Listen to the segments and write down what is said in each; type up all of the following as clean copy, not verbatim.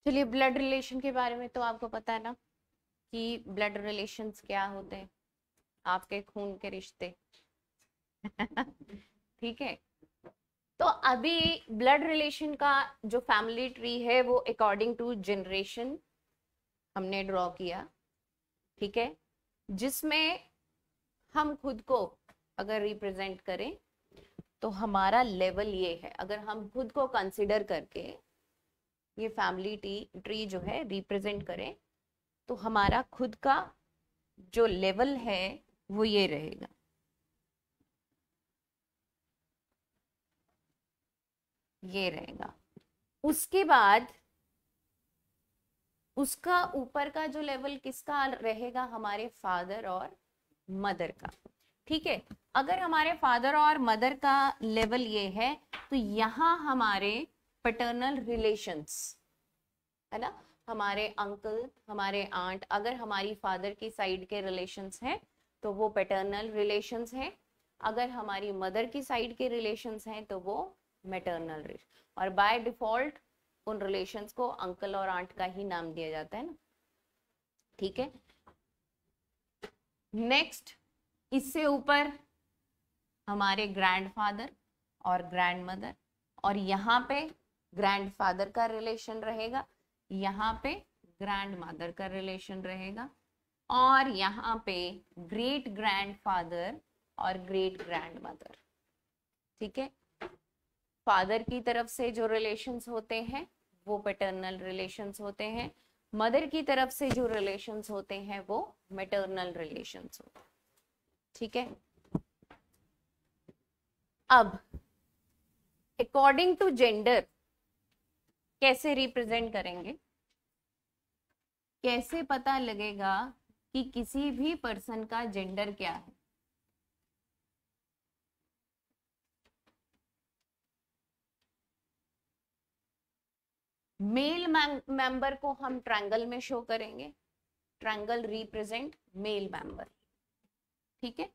चलिए, blood relation के बारे में तो आपको पता है ना कि ब्लड रिलेशंस क्या होते हैं, आपके खून के रिश्ते। ठीक है, तो अभी ब्लड रिलेशन का जो फैमिली ट्री है वो अकॉर्डिंग टू जनरेशन हमने ड्रॉ किया। ठीक है, जिसमें हम खुद को अगर रिप्रेजेंट करें तो हमारा लेवल ये है। अगर हम खुद को कंसिडर करके ये फैमिली ट्री जो है रिप्रेजेंट करें तो हमारा खुद का जो लेवल है वो ये रहेगा। ये रहेगा। उसके बाद उसका ऊपर का जो लेवल किसका रहेगा, हमारे फादर और मदर का। ठीक है, अगर हमारे फादर और मदर का लेवल ये है तो यहाँ हमारे पैटर्नल रिलेशंस है ना, हमारे अंकल, हमारे आंट, अगर हमारी फादर की साइड के रिलेशंस हैं तो वो पैटर्नल रिलेशंस हैं, अगर हमारी मदर की साइड के रिलेशंस हैं तो वो मैटरनल रिलेशन। और बाय डिफॉल्ट उन रिलेशंस को अंकल और आंट का ही नाम दिया जाता है ना। ठीक है, नेक्स्ट इससे ऊपर हमारे ग्रैंडफादर और ग्रैंड मदर, और यहाँ पे ग्रैंडफादर का रिलेशन रहेगा, यहाँ पे ग्रैंड मदर का रिलेशन रहेगा, और यहाँ पे ग्रेट ग्रैंडफादर और ग्रेट ग्रैंड मदर। ठीक है, फादर की तरफ से जो रिलेशंस होते हैं वो पैटर्नल रिलेशंस होते हैं, मदर की तरफ से जो रिलेशंस होते हैं वो मैटरनल रिलेशंस होते हैं। ठीक है, अब अकॉर्डिंग टू जेंडर कैसे रिप्रेजेंट करेंगे, कैसे पता लगेगा कि किसी भी पर्सन का जेंडर क्या है। मेल मेंबर को हम ट्रायंगल में शो करेंगे, ट्रायंगल रिप्रेजेंट मेल मेंबर। ठीक है,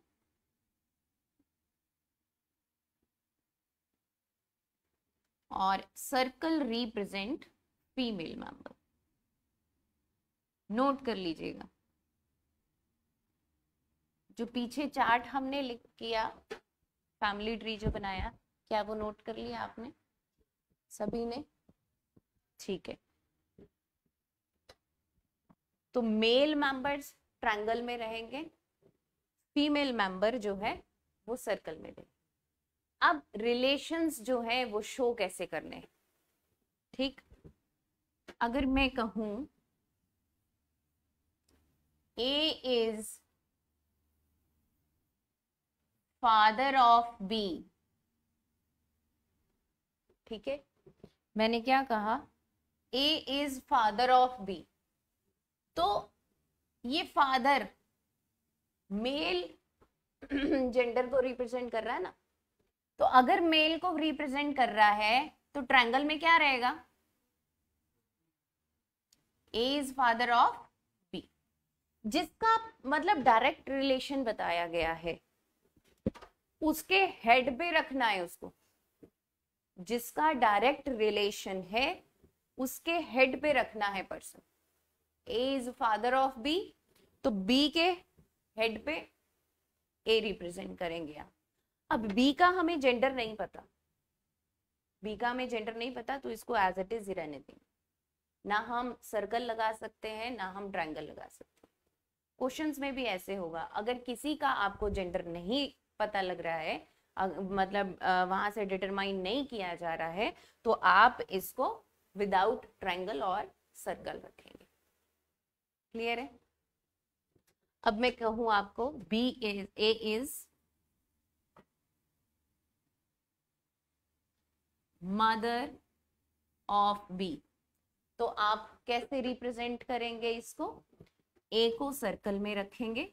और circle represent female member. Note कर लीजिएगा, जो पीछे चार्ट हमने लिख किया, फैमिली ट्री जो बनाया, क्या वो नोट कर लिया आपने सभी ने? ठीक है, तो मेल मेंबर्स ट्रायंगल में रहेंगे, फीमेल मेंबर जो है वो सर्कल में रहेंगे। अब रिलेशंस जो है वो शो कैसे करने हैं। ठीक, अगर मैं कहूं ए इज फादर ऑफ बी, ठीक है, मैंने क्या कहा, ए इज फादर ऑफ बी, तो ये फादर मेल जेंडर को रिप्रेजेंट कर रहा है ना, तो अगर मेल को रिप्रेजेंट कर रहा है तो ट्रायंगल में क्या रहेगा, ए इज फादर ऑफ बी, जिसका मतलब डायरेक्ट रिलेशन बताया गया है, उसके हेड पे रखना है उसको। जिसका डायरेक्ट रिलेशन है उसके हेड पे रखना है person. A is father of B, तो बी के हेड पे ए रिप्रेजेंट करेंगे आप। अब बी का हमें जेंडर नहीं पता, बी का हमें जेंडर नहीं पता, तो इसको एज इट इज ही रहने देंगे। ना हम सर्कल लगा सकते हैं ना हम ट्रायंगल लगा सकते हैं। क्वेश्चंस में भी ऐसे होगा, अगर किसी का आपको जेंडर नहीं पता लग रहा है, मतलब वहां से डिटरमाइन नहीं किया जा रहा है, तो आप इसको विदाउट ट्रायंगल और सर्कल रखेंगे। क्लियर है? अब मैं कहूं आपको B is, A is mother of B, तो आप कैसे रिप्रेजेंट करेंगे इसको, ए को सर्कल में रखेंगे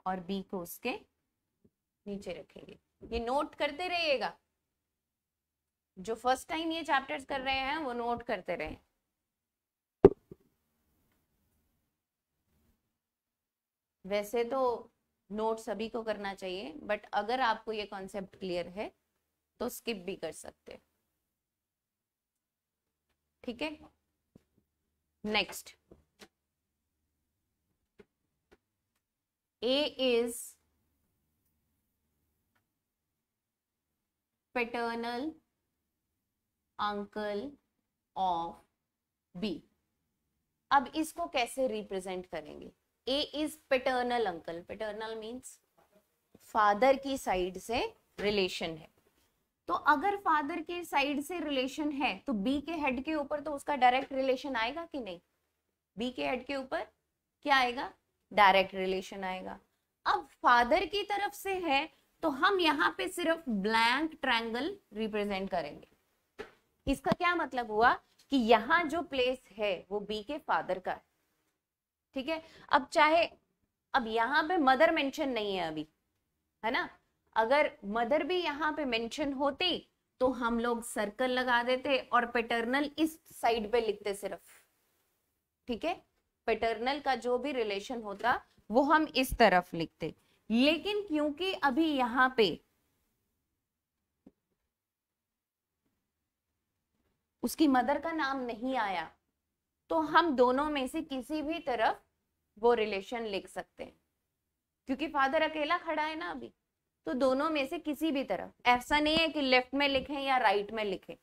और बी को उसके नीचे रखेंगे। ये नोट करते रहिएगा, जो फर्स्ट टाइम ये चैप्टर्स कर रहे हैं वो नोट करते रहे। वैसे तो नोट सभी को करना चाहिए, बट अगर आपको ये कॉन्सेप्ट क्लियर है तो स्किप भी कर सकते हैं। ठीक है, next A is paternal uncle of B. अब इसको कैसे रिप्रेजेंट करेंगे? A is paternal uncle. Paternal means father की साइड से रिलेशन है। तो अगर फादर के साइड से रिलेशन है तो बी के हेड के ऊपर तो उसका डायरेक्ट रिलेशन आएगा कि नहीं? बी के हेड के ऊपर क्या आएगा? डायरेक्ट रिलेशन आएगा। अब फादर की तरफ से है तो हम यहाँ पे सिर्फ ब्लैंक ट्रायंगल रिप्रेजेंट करेंगे। इसका क्या मतलब हुआ कि यहाँ जो प्लेस है वो बी के फादर का है, ठीक है। अब चाहे, अब यहाँ पे मदर मेंशन नहीं है अभी, है ना, अगर मदर भी यहाँ पे मेंशन होती तो हम लोग सर्कल लगा देते और पैटर्नल इस साइड पे लिखते सिर्फ, ठीक है। पैटर्नल का जो भी रिलेशन होता वो हम इस तरफ लिखते, लेकिन क्योंकि अभी यहाँ पे उसकी मदर का नाम नहीं आया तो हम दोनों में से किसी भी तरफ वो रिलेशन लिख सकते हैं, क्योंकि फादर अकेला खड़ा है ना अभी, तो दोनों में से किसी भी तरफ। ऐसा नहीं है कि लेफ्ट में लिखें या राइट में लिखें।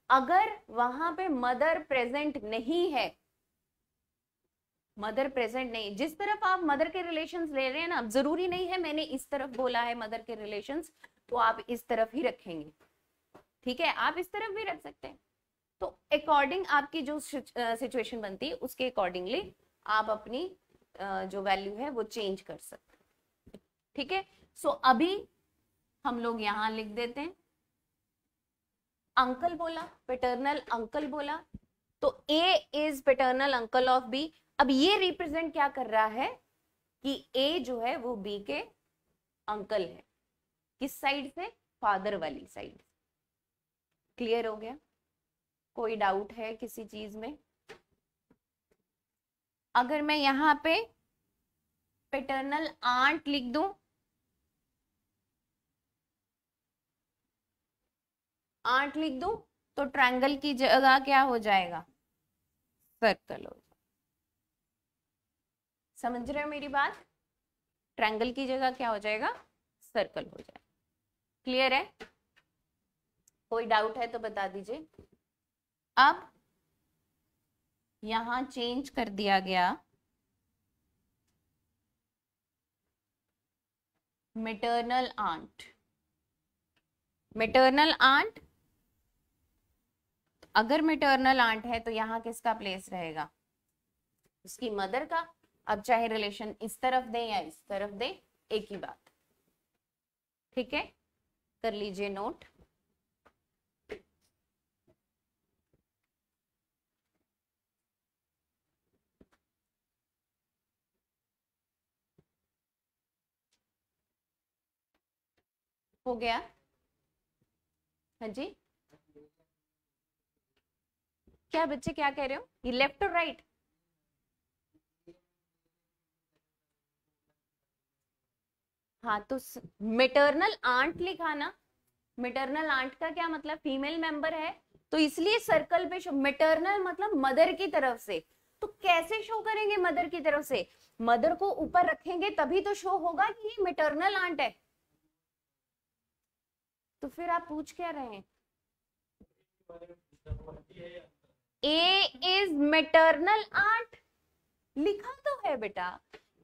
अगर वहां पे मदर प्रेजेंट नहीं है, मदर प्रेजेंट नहीं, जिस तरफ आप मदर के रिलेशंस ले रहे हैं ना, जरूरी नहीं है मैंने इस तरफ बोला है मदर के रिलेशंस तो आप इस तरफ ही रखेंगे, ठीक है, आप इस तरफ भी रख सकते हैं। तो अकॉर्डिंग आपकी जो सिचुएशन बनती है उसके अकॉर्डिंगली आप अपनी जो वैल्यू है वो चेंज कर सकते हैं, ठीक है। सो अभी हम लोग यहां लिख देते हैं अंकल बोला, पैटर्नल अंकल बोला, तो A is paternal uncle of B। अब ये रिप्रेजेंट क्या कर रहा है कि A जो है वो B के अंकल है, किस साइड से? फादर वाली साइड। क्लियर हो गया? कोई डाउट है किसी चीज में? अगर मैं यहाँ पे पैटर्नल आंट लिख दूं, आंट लिख दूं तो ट्रायंगल की जगह क्या हो जाएगा? सर्कल हो जाएगा। समझ रहे हो मेरी बात? ट्रायंगल की जगह क्या हो जाएगा? सर्कल हो जाएगा। क्लियर है? कोई डाउट है तो बता दीजिए। अब यहां चेंज कर दिया गया मैटरनल आंट। मैटरनल आंट, अगर मैटरनल आंट है तो यहाँ किसका प्लेस रहेगा? उसकी मदर का। अब चाहे रिलेशन इस तरफ दे या इस तरफ दे, एक ही बात, ठीक है। कर लीजिए नोट। हो गया? हाँ जी, क्या बच्चे क्या कह रहे हो? ये लेफ्ट और राइट? हाँ, तो मैटरनल आंट लिखा ना, मैटरनल आंट का क्या मतलब? फीमेल मेंबर है, तो इसलिए सर्कल पे शो। मैटरनल मतलब मदर की तरफ से, तो कैसे शो करेंगे मदर की तरफ से? मदर को ऊपर रखेंगे तभी तो शो होगा कि ये मैटरनल आंट है। तो फिर आप पूछ क्या रहे हैं? ए इज मैटरनल आंट लिखा तो है बेटा,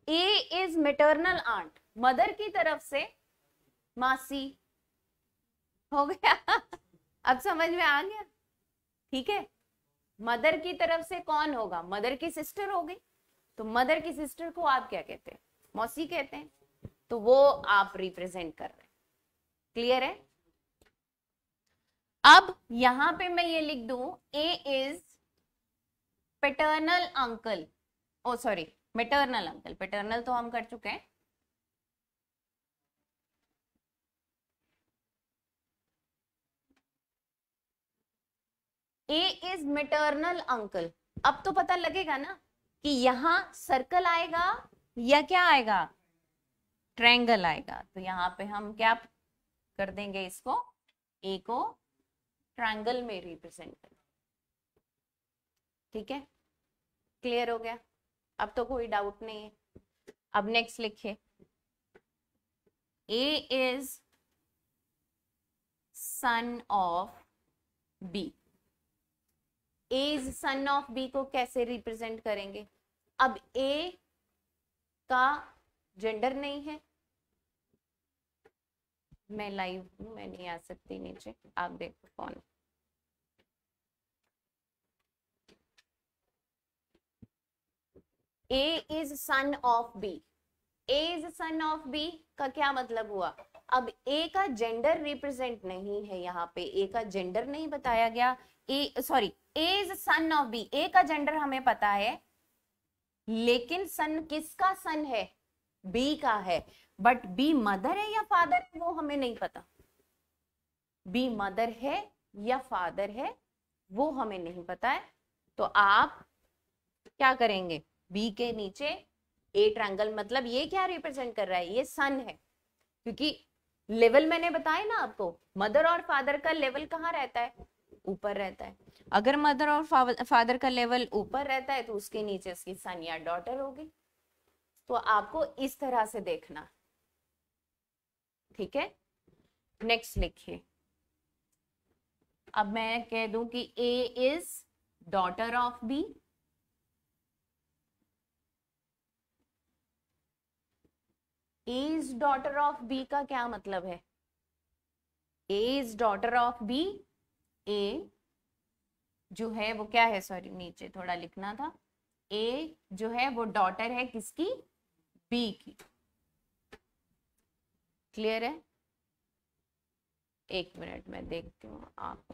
ए इज मैटरनल आंट, मदर की तरफ से मासी। हो गया? अब समझ में आ गया? ठीक है। मदर की तरफ से कौन होगा? मदर की सिस्टर होगी, तो मदर की सिस्टर को आप क्या कहते हैं? मौसी कहते हैं, तो वो आप रिप्रेजेंट कर रहे हैं। क्लियर है? अब यहां पे मैं ये लिख दूं A is paternal uncle, oh sorry maternal uncle, paternal तो हम कर चुके हैं। A is maternal uncle. अब तो पता लगेगा ना कि यहां सर्कल आएगा या क्या आएगा? ट्रायंगल आएगा। तो यहाँ पे हम क्या कर देंगे? इसको, ए को ट्रायंगल में रिप्रेजेंट कर। ठीक है, क्लियर हो गया, अब तो कोई डाउट नहीं है। अब नेक्स्ट लिखिए, A is son of B. A is son of B को कैसे रिप्रेजेंट करेंगे? अब ए का जेंडर नहीं है, मैं लाइव हूं, मैं नहीं आ सकती नीचे, आप देखो कौन। A is son of B, A is son of B का क्या मतलब हुआ? अब ए का जेंडर रिप्रेजेंट नहीं है, यहाँ पे ए का जेंडर नहीं बताया गया। A sorry, A is son of B, A का जेंडर हमें पता है, लेकिन सन किसका सन है? बी का है। बट बी मदर है या फादर है वो हमें नहीं पता। बी मदर है या फादर है वो हमें नहीं पता है। तो आप क्या करेंगे? बी के नीचे ए ट्रायंगल, मतलब ये क्या रिप्रेजेंट कर रहा है? ये सन है, क्योंकि लेवल मैंने बताया ना आपको, मदर और फादर का लेवल कहाँ रहता है? ऊपर रहता है। अगर मदर और फादर का लेवल ऊपर रहता है तो उसके नीचे उसकी सन या डॉटर होगी। तो आपको इस तरह से देखना, ठीक है। नेक्स्ट लिखिए, अब मैं कह दूं कि A is daughter of B, A is daughter of B का क्या मतलब है? A is daughter of B, A जो है वो क्या है, सॉरी नीचे थोड़ा लिखना था, ए जो है वो डॉटर है किसकी? बी की। क्लियर है? एक मिनट मैं देखती हूँ आप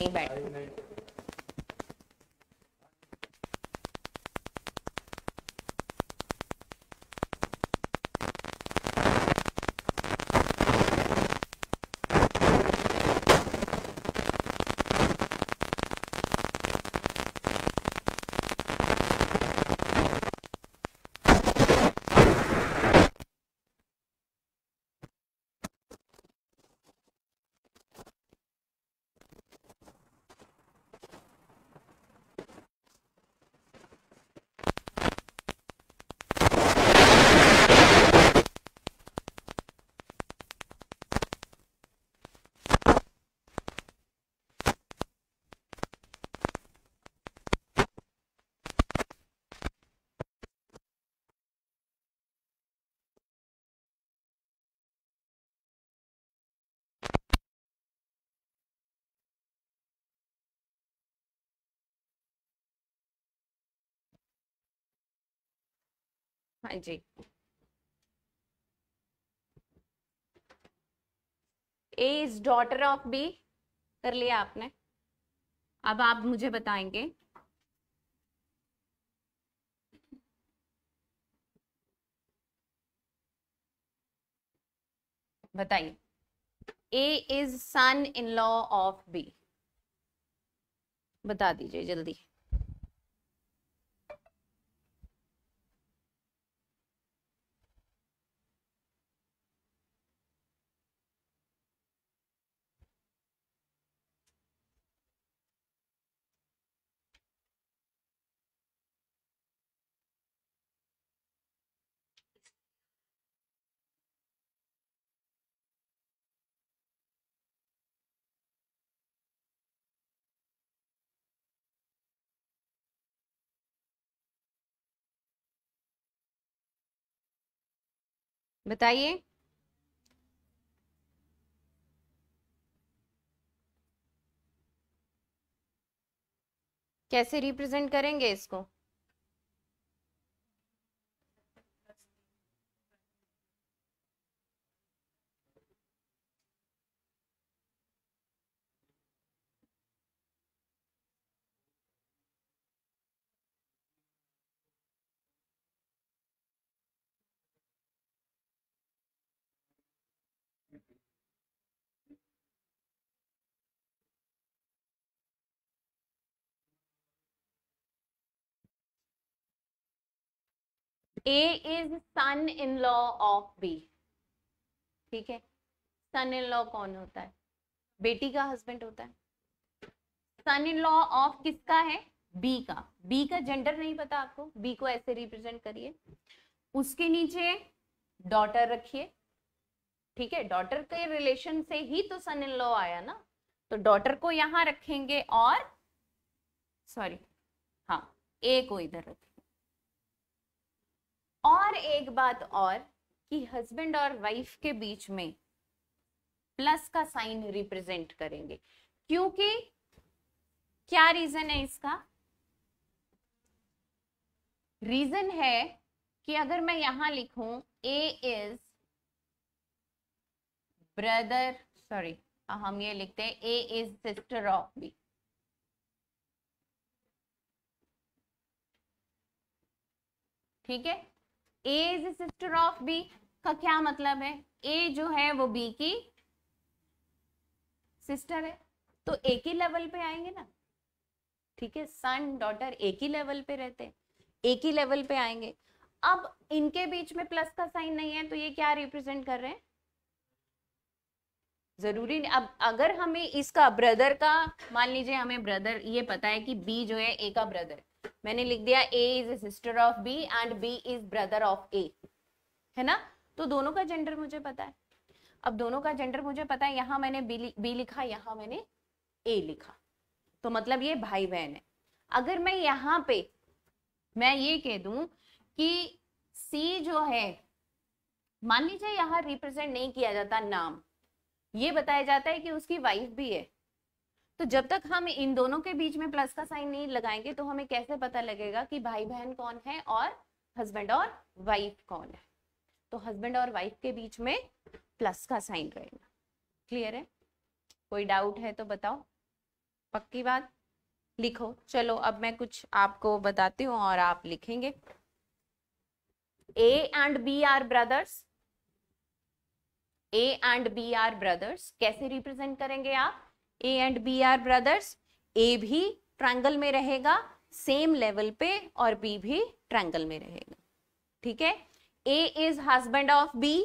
नहीं बैठ। हाँ जी, A is daughter of B कर लिया आपने। अब आप मुझे बताएंगे बताइए, A is son in law of B, बता दीजिए जल्दी। बताइए कैसे रिप्रेजेंट करेंगे इसको। A is son in law of B, ठीक है। सन इन लॉ कौन होता है? बेटी का हस्बैंड होता है। सन इन लॉ ऑफ किसका है? बी का। बी का जेंडर नहीं पता आपको, बी को ऐसे रिप्रेजेंट करिए, उसके नीचे डॉटर रखिए, ठीक है। डॉटर के रिलेशन से ही तो सन इन लॉ आया ना, तो डॉटर को यहां रखेंगे और सॉरी हाँ ए को इधर रखेंगे। और एक बात और कि हस्बैंड और वाइफ के बीच में प्लस का साइन रिप्रेजेंट करेंगे, क्योंकि क्या रीजन है इसका? रीजन है कि अगर मैं यहां लिखूं ए इज ब्रदर, सॉरी हम ये लिखते हैं A is sister of B, ठीक है। A is sister of B का क्या मतलब है? ए जो है वो बी की सिस्टर है, तो एक ही लेवल पे आएंगे ना, ठीक है। सन डॉटर एक ही लेवल पे रहते हैं, एक ही लेवल पे आएंगे। अब इनके बीच में प्लस का साइन नहीं है, तो ये क्या रिप्रेजेंट कर रहे हैं? जरूरी नहीं। अब अगर हमें इसका ब्रदर का, मान लीजिए हमें ब्रदर ये पता है कि बी जो है ए का ब्रदर, मैंने लिख दिया A is sister of B and B is brother of A, है ना। तो दोनों का जेंडर मुझे पता है। अब दोनों का जेंडर मुझे पता है, यहां मैंने बी लिखा, यहां मैंने ए लिखा, तो मतलब ये भाई बहन है। अगर मैं यहां पे मैं ये कह दूं कि सी जो है, मान लीजिए यहां रिप्रेजेंट नहीं किया जाता नाम, ये बताया जाता है कि उसकी वाइफ भी है, तो जब तक हम इन दोनों के बीच में प्लस का साइन नहीं लगाएंगे तो हमें कैसे पता लगेगा कि भाई बहन कौन है और हस्बैंड और वाइफ कौन है? तो हस्बैंड और वाइफ के बीच में प्लस का साइन रहेगा। क्लियर है? कोई डाउट है तो बताओ। पक्की बात? लिखो। चलो अब मैं कुछ आपको बताती हूँ और आप लिखेंगे। A and B are brothers. A and B are brothers. कैसे रिप्रेजेंट करेंगे आप? A and B are brothers. A भी ट्रायंगल में रहेगा सेम लेवल पे और B भी ट्रायंगल में रहेगा। ठीक है। A is husband of B.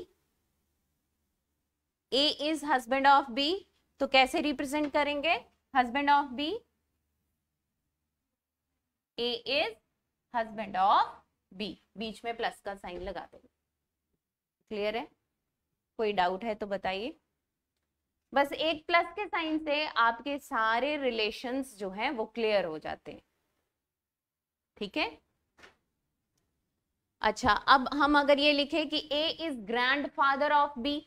A is husband of B. तो कैसे रिप्रेजेंट करेंगे husband of B? A is husband of B. बीच में प्लस का साइन लगा देंगे। क्लियर है? कोई डाउट है तो बताइए। बस एक प्लस के साइन से आपके सारे रिलेशंस जो हैं वो क्लियर हो जाते हैं। ठीक है। अच्छा, अब हम अगर ये लिखे कि A is grandfather of B,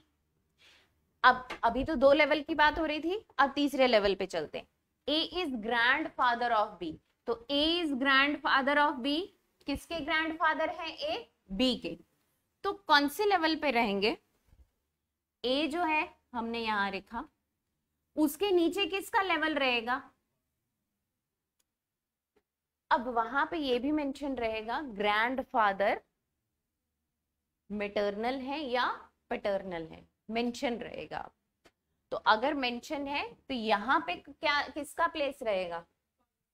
अब अभी तो 2 लेवल की बात हो रही थी, अब तीसरे लेवल पे चलते हैं। A is grandfather of B, तो A is grandfather of B, किसके ग्रैंडफादर है A? B के। तो कौन से लेवल पे रहेंगे? A जो है हमने यहां लिखा, उसके नीचे किसका लेवल रहेगा? अब वहां पे ये भी मेंशन रहेगा ग्रैंडफादर मैटरनल है या पैटर्नल है, मेंशन रहेगा। तो अगर मेंशन है तो यहाँ पे क्या किसका प्लेस रहेगा?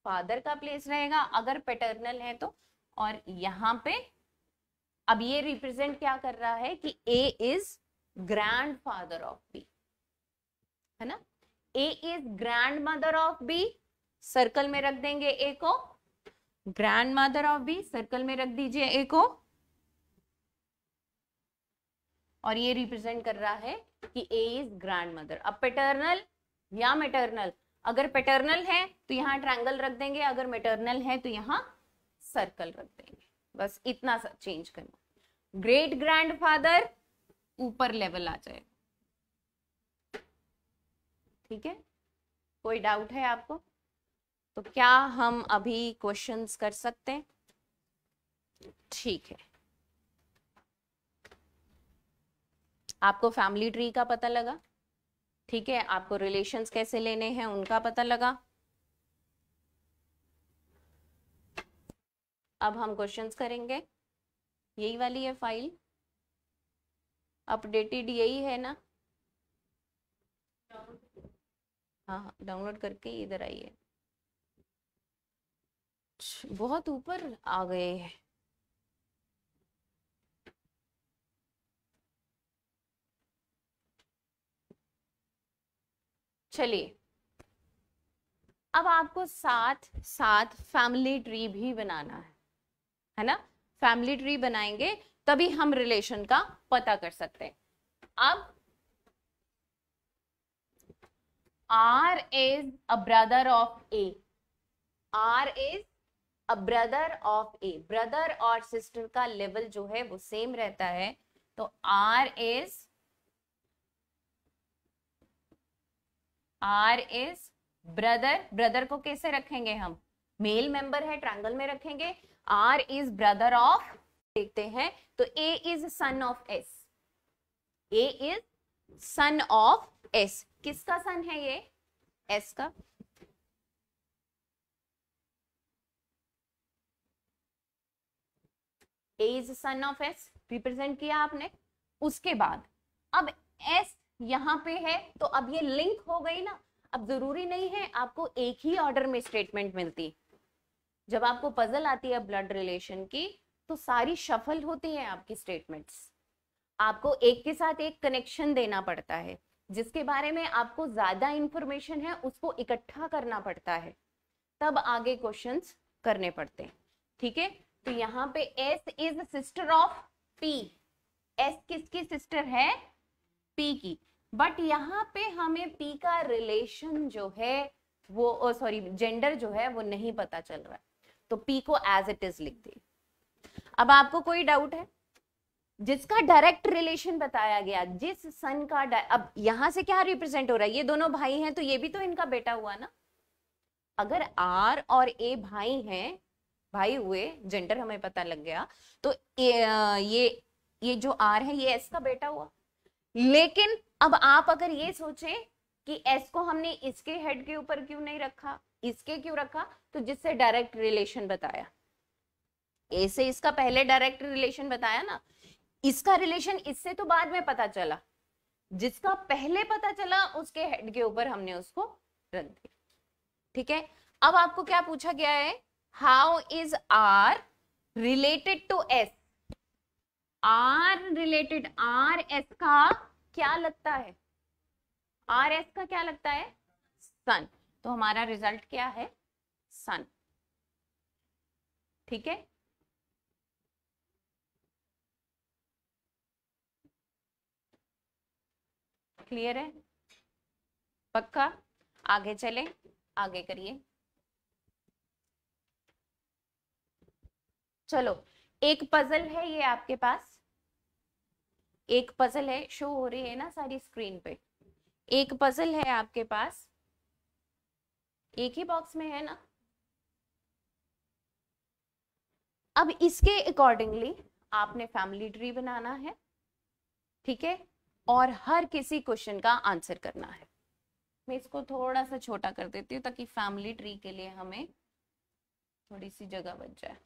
फादर का प्लेस रहेगा। अगर पैटर्नल है तो, और यहाँ पे अब ये रिप्रेजेंट क्या कर रहा है कि A is grandfather of B, है ना। A is grandmother of B, circle में रख देंगे A को। ग्रैंडमदर ऑफ B, सर्कल में रख दीजिए A को। और ये रिप्रेजेंट कर रहा है कि A इज ग्रैंडमदर। अब पैटर्नल या मैटरनल, अगर पैटर्नल है तो यहाँ ट्रायंगल रख देंगे, अगर मैटरनल है तो यहाँ सर्कल रख देंगे। बस इतना सा चेंज करना। ग्रेट ग्रैंडफादर ऊपर लेवल आ जाए। ठीक है। कोई डाउट है आपको? तो क्या हम अभी क्वेश्चंस कर सकते हैं? ठीक है। आपको फैमिली ट्री का पता लगा। ठीक है। आपको रिलेशंस कैसे लेने हैं उनका पता लगा। अब हम क्वेश्चंस करेंगे। यही वाली है फाइल, अपडेटेड यही है ना? हाँ, डाउनलोड करके इधर आइए। बहुत ऊपर आ गए हैं। चलिए, अब आपको साथ साथ फैमिली ट्री भी बनाना है ना। फैमिली ट्री बनाएंगे तभी हम रिलेशन का पता कर सकते हैं। अब R is a brother of A. R is a brother of A. Brother और सिस्टर का लेवल जो है वो सेम रहता है, तो R is ब्रदर। ब्रदर को कैसे रखेंगे हम? मेल मेंबर है, ट्रायंगल में रखेंगे। R is ब्रदर ऑफ, देखते हैं तो A is son of S। A is son of S। किसका सन है ये? S का। A is son of S, represent किया आपने। उसके बाद अब S यहां पे है, तो अब ये लिंक हो गई ना। अब जरूरी नहीं है आपको एक ही ऑर्डर में स्टेटमेंट मिलती। जब आपको पजल आती है ब्लड रिलेशन की, तो सारी शफल होती है आपकी स्टेटमेंट्स। आपको एक के साथ एक कनेक्शन देना पड़ता है, जिसके बारे में आपको ज्यादा इंफॉर्मेशन है उसको इकट्ठा करना पड़ता है, तब आगे क्वेश्चंस करने पड़ते हैं। ठीक है। तो यहाँ पे S is sister of P। S किसकी सिस्टर है? P की। बट यहाँ पे हमें P का रिलेशन जो है वो सॉरी जेंडर जो है वो नहीं पता चल रहा है, तो P को एज इट इज लिख दी। अब आपको कोई डाउट है? जिसका डायरेक्ट रिलेशन बताया गया, जिस सन का अब यहां से क्या रिप्रेजेंट हो रहा है? ये दोनों भाई हैं, तो ये भी तो इनका बेटा हुआ ना। अगर R और A भाई हैं, भाई हुए, जेंडर हमें पता लग गया, तो ये जो R है ये S का बेटा हुआ। लेकिन अब आप अगर ये सोचें कि एस को हमने इसके हेड के ऊपर क्यों नहीं रखा, इसके क्यों रखा, तो जिससे डायरेक्ट रिलेशन बताया, ए से इसका पहले डायरेक्ट रिलेशन बताया ना, इसका रिलेशन इससे तो बाद में पता चला, जिसका पहले पता चला उसके हेड के ऊपर हमने उसको रख दिया। ठीक है, अब आपको क्या पूछा गया है, how is R related to S, R related, R S का क्या लगता है, आर एस का क्या लगता है, सन, तो हमारा रिजल्ट क्या है, सन। ठीक है, क्लियर है, पक्का, आगे चले, आगे करिए। चलो, एक पजल है ये आपके पास, एक पजल है, शो हो रही है ना सारी स्क्रीन पे, एक पजल है आपके पास, एक ही बॉक्स में है ना। अब इसके अकॉर्डिंगली आपने फैमिली ट्री बनाना है, ठीक है, और हर किसी क्वेश्चन का आंसर करना है। मैं इसको थोड़ा सा छोटा कर देती हूँ ताकि फैमिली ट्री के लिए हमें थोड़ी सी जगह बच जाए।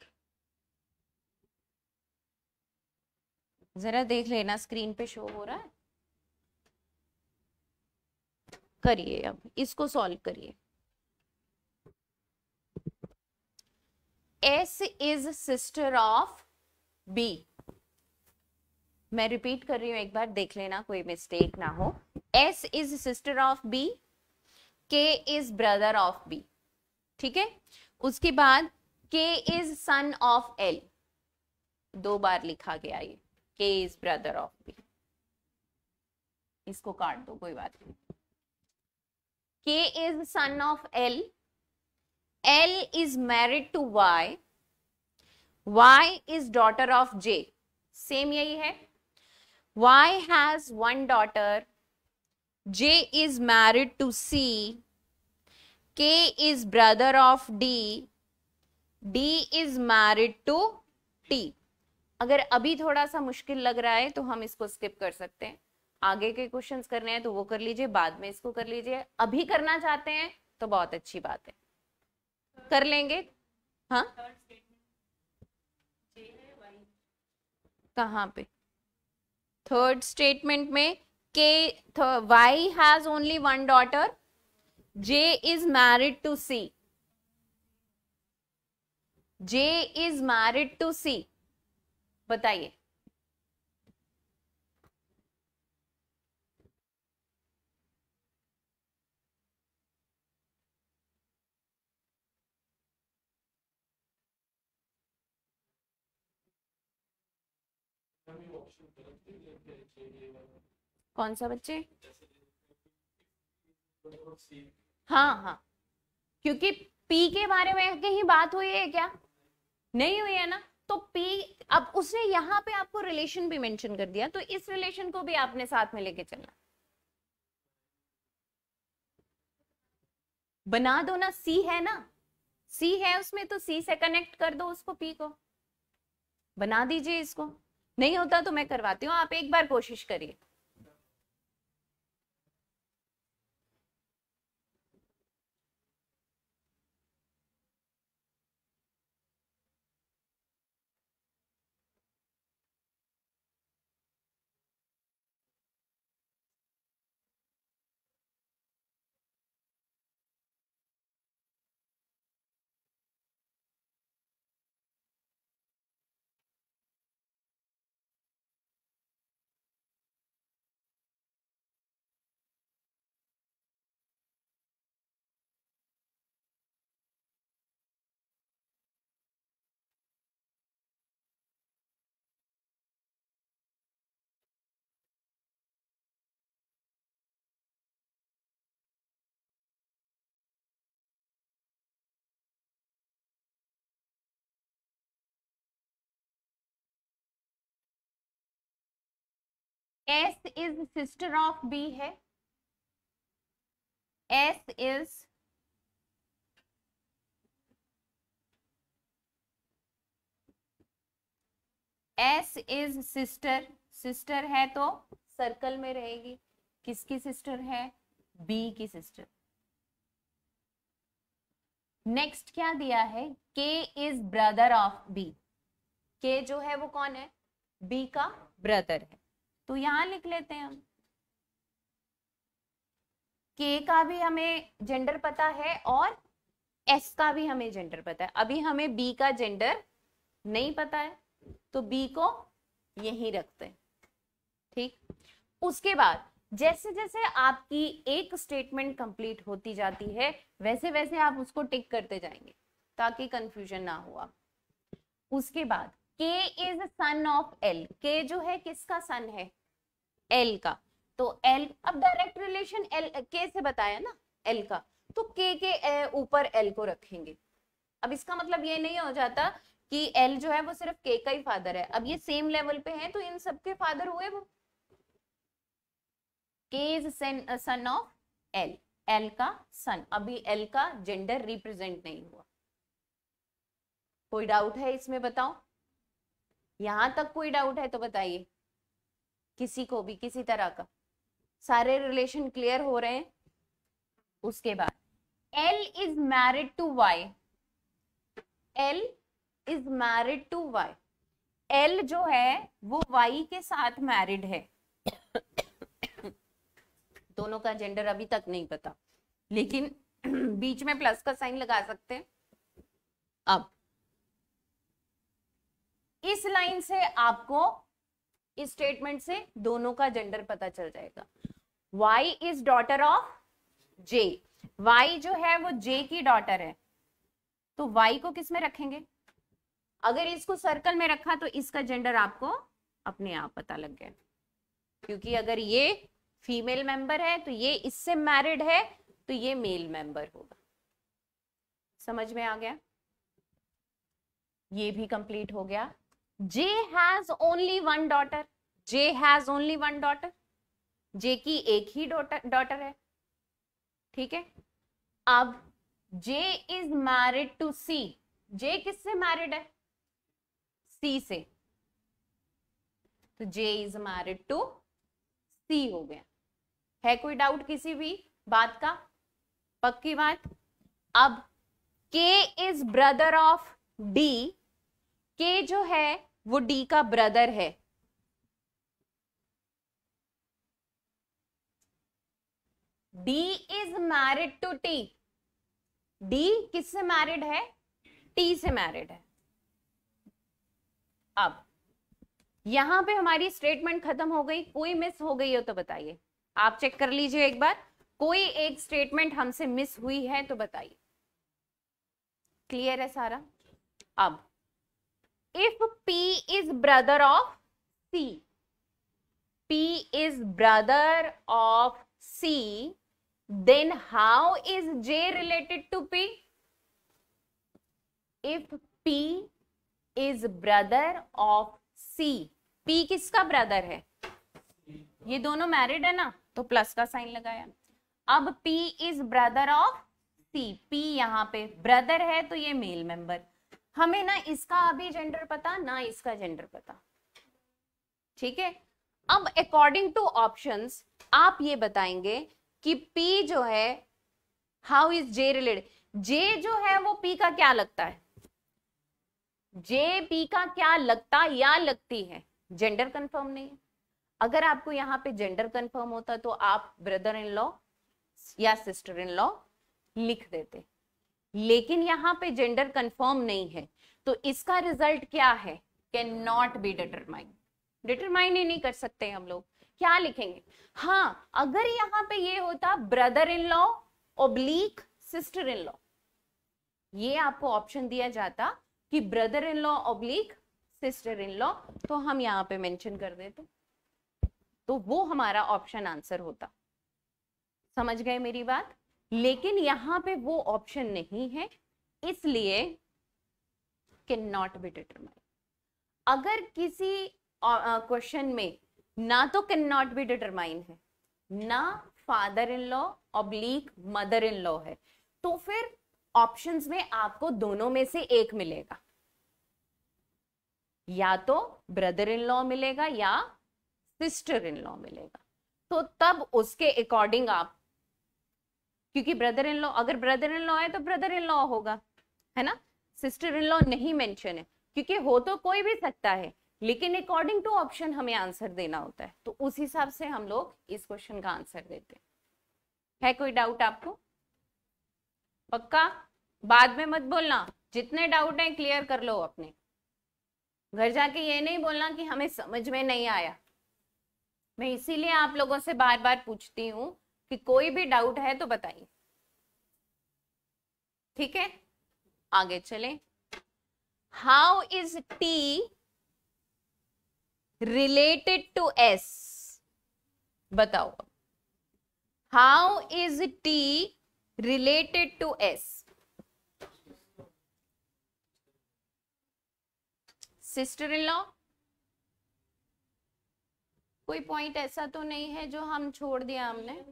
जरा देख लेना स्क्रीन पे शो हो रहा है, करिए, अब इसको सॉल्व करिए। S is sister of B, मैं रिपीट कर रही हूं, एक बार देख लेना कोई मिस्टेक ना हो। S is sister of B, K is brother of B, ठीक है, उसके बाद K is son of L, दो बार लिखा गया ये, K is brother of B, इसको काट दो कोई बात नहीं। K is son of L, L is married to Y, Y is daughter of J, same यही है, Y has one daughter, J is married to C, K is brother of D, D is married to T। अगर अभी थोड़ा सा मुश्किल लग रहा है तो हम इसको स्किप कर सकते हैं, आगे के क्वेश्चंस करने हैं तो वो कर लीजिए, बाद में इसको कर लीजिए, अभी करना चाहते हैं तो बहुत अच्छी बात है, कर लेंगे। हाँ, कहाँ पे, थर्ड स्टेटमेंट में Y has only one daughter, J is married to C, J is married to C, बताइए। कौन सा बच्चे, हाँ हाँ, क्योंकि P के बारे में कहीं बात हुई है क्या, नहीं हुई है ना, तो P, अब उसने यहाँ पे आपको रिलेशन भी मेंशन कर दिया, तो इस रिलेशन को भी आपने साथ में लेके चलना, बना दो ना, C है ना, C है उसमें, तो C से कनेक्ट कर दो उसको, P को बना दीजिए, इसको नहीं होता तो मैं करवाती हूँ, आप एक बार कोशिश करिए। S is sister of B है, S is सिस्टर, सिस्टर है तो सर्कल में रहेगी, किसकी सिस्टर है, बी की सिस्टर। नेक्स्ट क्या दिया है, K is brother of B. के जो है वो कौन है, बी का ब्रदर है। तो यहां लिख लेते हैं हम, के का भी हमें जेंडर पता है और एस का भी हमें जेंडर पता है। अभी हमें बी का जेंडर नहीं पता है, तो बी को यहीं रखते हैं। ठीक, उसके बाद जैसे जैसे आपकी एक स्टेटमेंट कंप्लीट होती जाती है, वैसे वैसे आप उसको टिक करते जाएंगे ताकि कंफ्यूजन ना हो। उसके बाद के इज सन ऑफ एल। के जो है किसका सन है, एल का। तो एल, अब डायरेक्ट रिलेशन एल के से बताया ना एल का, तो के ऊपर एल को रखेंगे। अब इसका मतलब ये नहीं हो जाता कि एल जो है वो सिर्फ के का ही फादर है। अब ये सेम लेवल पे है तो इन सबके फादर हुए वो। के is son of L, L का सन। अभी एल का जेंडर रिप्रेजेंट नहीं हुआ। कोई डाउट है इसमें, बताओ। यहां तक कोई डाउट है तो बताइए, किसी को भी किसी तरह का। सारे रिलेशन क्लियर हो रहे हैं। उसके बाद L is married to Y। L is married to Y। L जो है वो Y के साथ मैरिड है। दोनों का जेंडर अभी तक नहीं पता, लेकिन बीच में प्लस का साइन लगा सकते हैं। अब इस लाइन से आपको, इस स्टेटमेंट से दोनों का जेंडर पता चल जाएगा। Y is daughter of J। Y जो है वो J की डॉटर है, तो Y को किस में रखेंगे? अगर इसको सर्कल में रखा तो इसका जेंडर आपको अपने आप पता लग गया, क्योंकि अगर ये फीमेल मेंबर है तो ये इससे मैरिड है, तो ये मेल मेंबर होगा। समझ में आ गया? ये भी कंप्लीट हो गया। J has only one daughter. J has only one daughter. J की एक ही डॉटर है। ठीक है, अब J is married to C। J किससे मैरिड है? C से। तो J is married to C हो गया। है कोई डाउट किसी भी बात का? पक्की बात। अब K is brother of D। K जो है वो D का ब्रदर है। D is married to T। D किससे मैरिड है? T से मैरिड है। अब यहां पे हमारी स्टेटमेंट खत्म हो गई। कोई मिस हो गई हो तो बताइए, आप चेक कर लीजिए एक बार। कोई एक स्टेटमेंट हमसे मिस हुई है तो बताइए। क्लियर है सारा? अब if P is brother of C, P is brother of C, then how is J related to P? If P is brother of C, P किसका ब्रदर है? ये दोनों मैरिड है ना, तो प्लस का साइन लगाया। अब P is brother of C, P यहाँ पे ब्रदर है तो ये मेल मेंबर। हमें ना इसका अभी जेंडर पता ना इसका जेंडर पता। ठीक है, अब अकॉर्डिंग टू ऑप्शंस आप ये बताएंगे कि P जो है how is J related. J जो है वो P का क्या लगता है? J P का क्या लगता या लगती है? जेंडर कंफर्म नहीं है। अगर आपको यहाँ पे जेंडर कंफर्म होता तो आप ब्रदर इन लॉ या सिस्टर इन लॉ लिख देते, लेकिन यहाँ पे जेंडर कंफर्म नहीं है, तो इसका रिजल्ट क्या है? Cannot be determined. Determine ही नहीं कर सकते हम लोग। क्या लिखेंगे? हाँ, अगर यहाँ पे ये होता brother in law oblique sister in law, ये आपको ऑप्शन दिया जाता कि brother in law oblique sister in law, तो हम यहाँ पे मेंशन कर देते, तो वो हमारा ऑप्शन आंसर होता। समझ गए मेरी बात? लेकिन यहाँ पे वो ऑप्शन नहीं है, इसलिए कैन नॉट बी डिटरमाइंड। अगर किसी क्वेश्चन में ना तो कैन नॉट बी डिटरमाइन है, ना father in law oblique mother in law है, तो फिर ऑप्शंस में आपको दोनों में से एक मिलेगा, या तो ब्रदर इन लॉ मिलेगा या सिस्टर इन लॉ मिलेगा। तो तब उसके अकॉर्डिंग आप क्योंकि ब्रदर इन लॉ, अगर ब्रदर इन लॉ है तो ब्रदर इन लॉ होगा, है ना। सिस्टर इन लॉ नहीं मेंशन है, क्योंकि हो तो कोई भी सकता है, लेकिन अकॉर्डिंग टू ऑप्शन हमें आंसर देना होता है, तो उस हिसाब से हम लोग इस क्वेश्चन का आंसर देते हैं। है कोई डाउट आपको? पक्का? बाद में मत बोलना, जितने डाउट हैं क्लियर कर लो अपने, घर जाके ये नहीं बोलना कि हमें समझ में नहीं आया। मैं इसीलिए आप लोगों से बार बार पूछती हूँ कि कोई भी डाउट है तो बताइए, ठीक है। आगे चलें। How is T related to S? बताओ, how is T related to S? Sister in law? कोई पॉइंट ऐसा तो नहीं है जो हम छोड़ दिया हमने?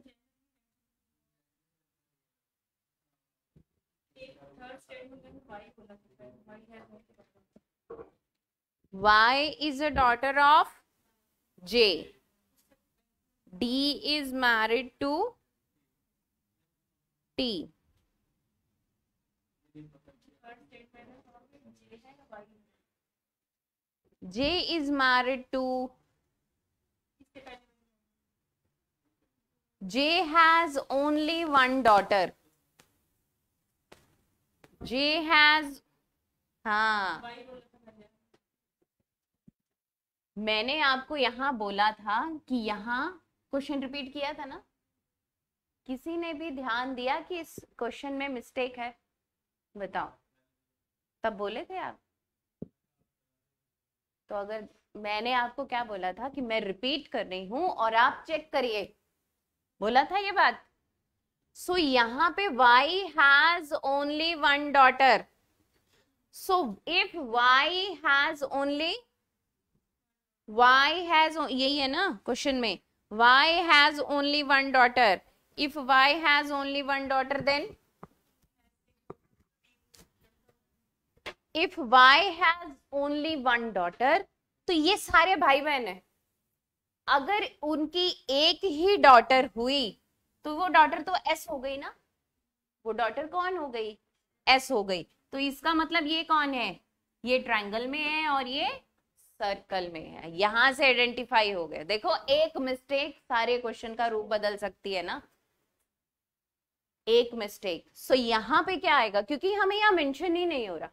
Y is a daughter of J. D is married to T. J is married to J has only one daughter. J has, हाँ, मैंने आपको यहां बोला था कि यहां क्वेश्चन रिपीट किया था ना, किसी ने भी ध्यान दिया कि इस क्वेश्चन में मिस्टेक है? बताओ, तब बोले थे आप। तो अगर मैंने आपको क्या बोला था कि मैं रिपीट कर रही हूं और आप चेक करिए, बोला था ये बात। सो यहाँ पे Y has only one daughter. So if Y has only, Y has, यही है ना क्वेश्चन में, Y has only one daughter. If Y has only one daughter, then if Y has only one daughter, तो ये सारे भाई बहन है। अगर उनकी एक ही डॉटर हुई तो वो डॉटर तो एस हो गई ना, वो डॉटर कौन हो गई? एस हो गई। तो इसका मतलब ये कौन है? ये ट्रायंगल में है और ये सर्कल में है। यहां से आइडेंटिफाई हो गए। देखो, एक मिस्टेक सारे क्वेश्चन का रूप बदल सकती है ना, एक मिस्टेक। सो यहाँ पे क्या आएगा, क्योंकि हमें यहाँ मेंशन ही नहीं हो रहा।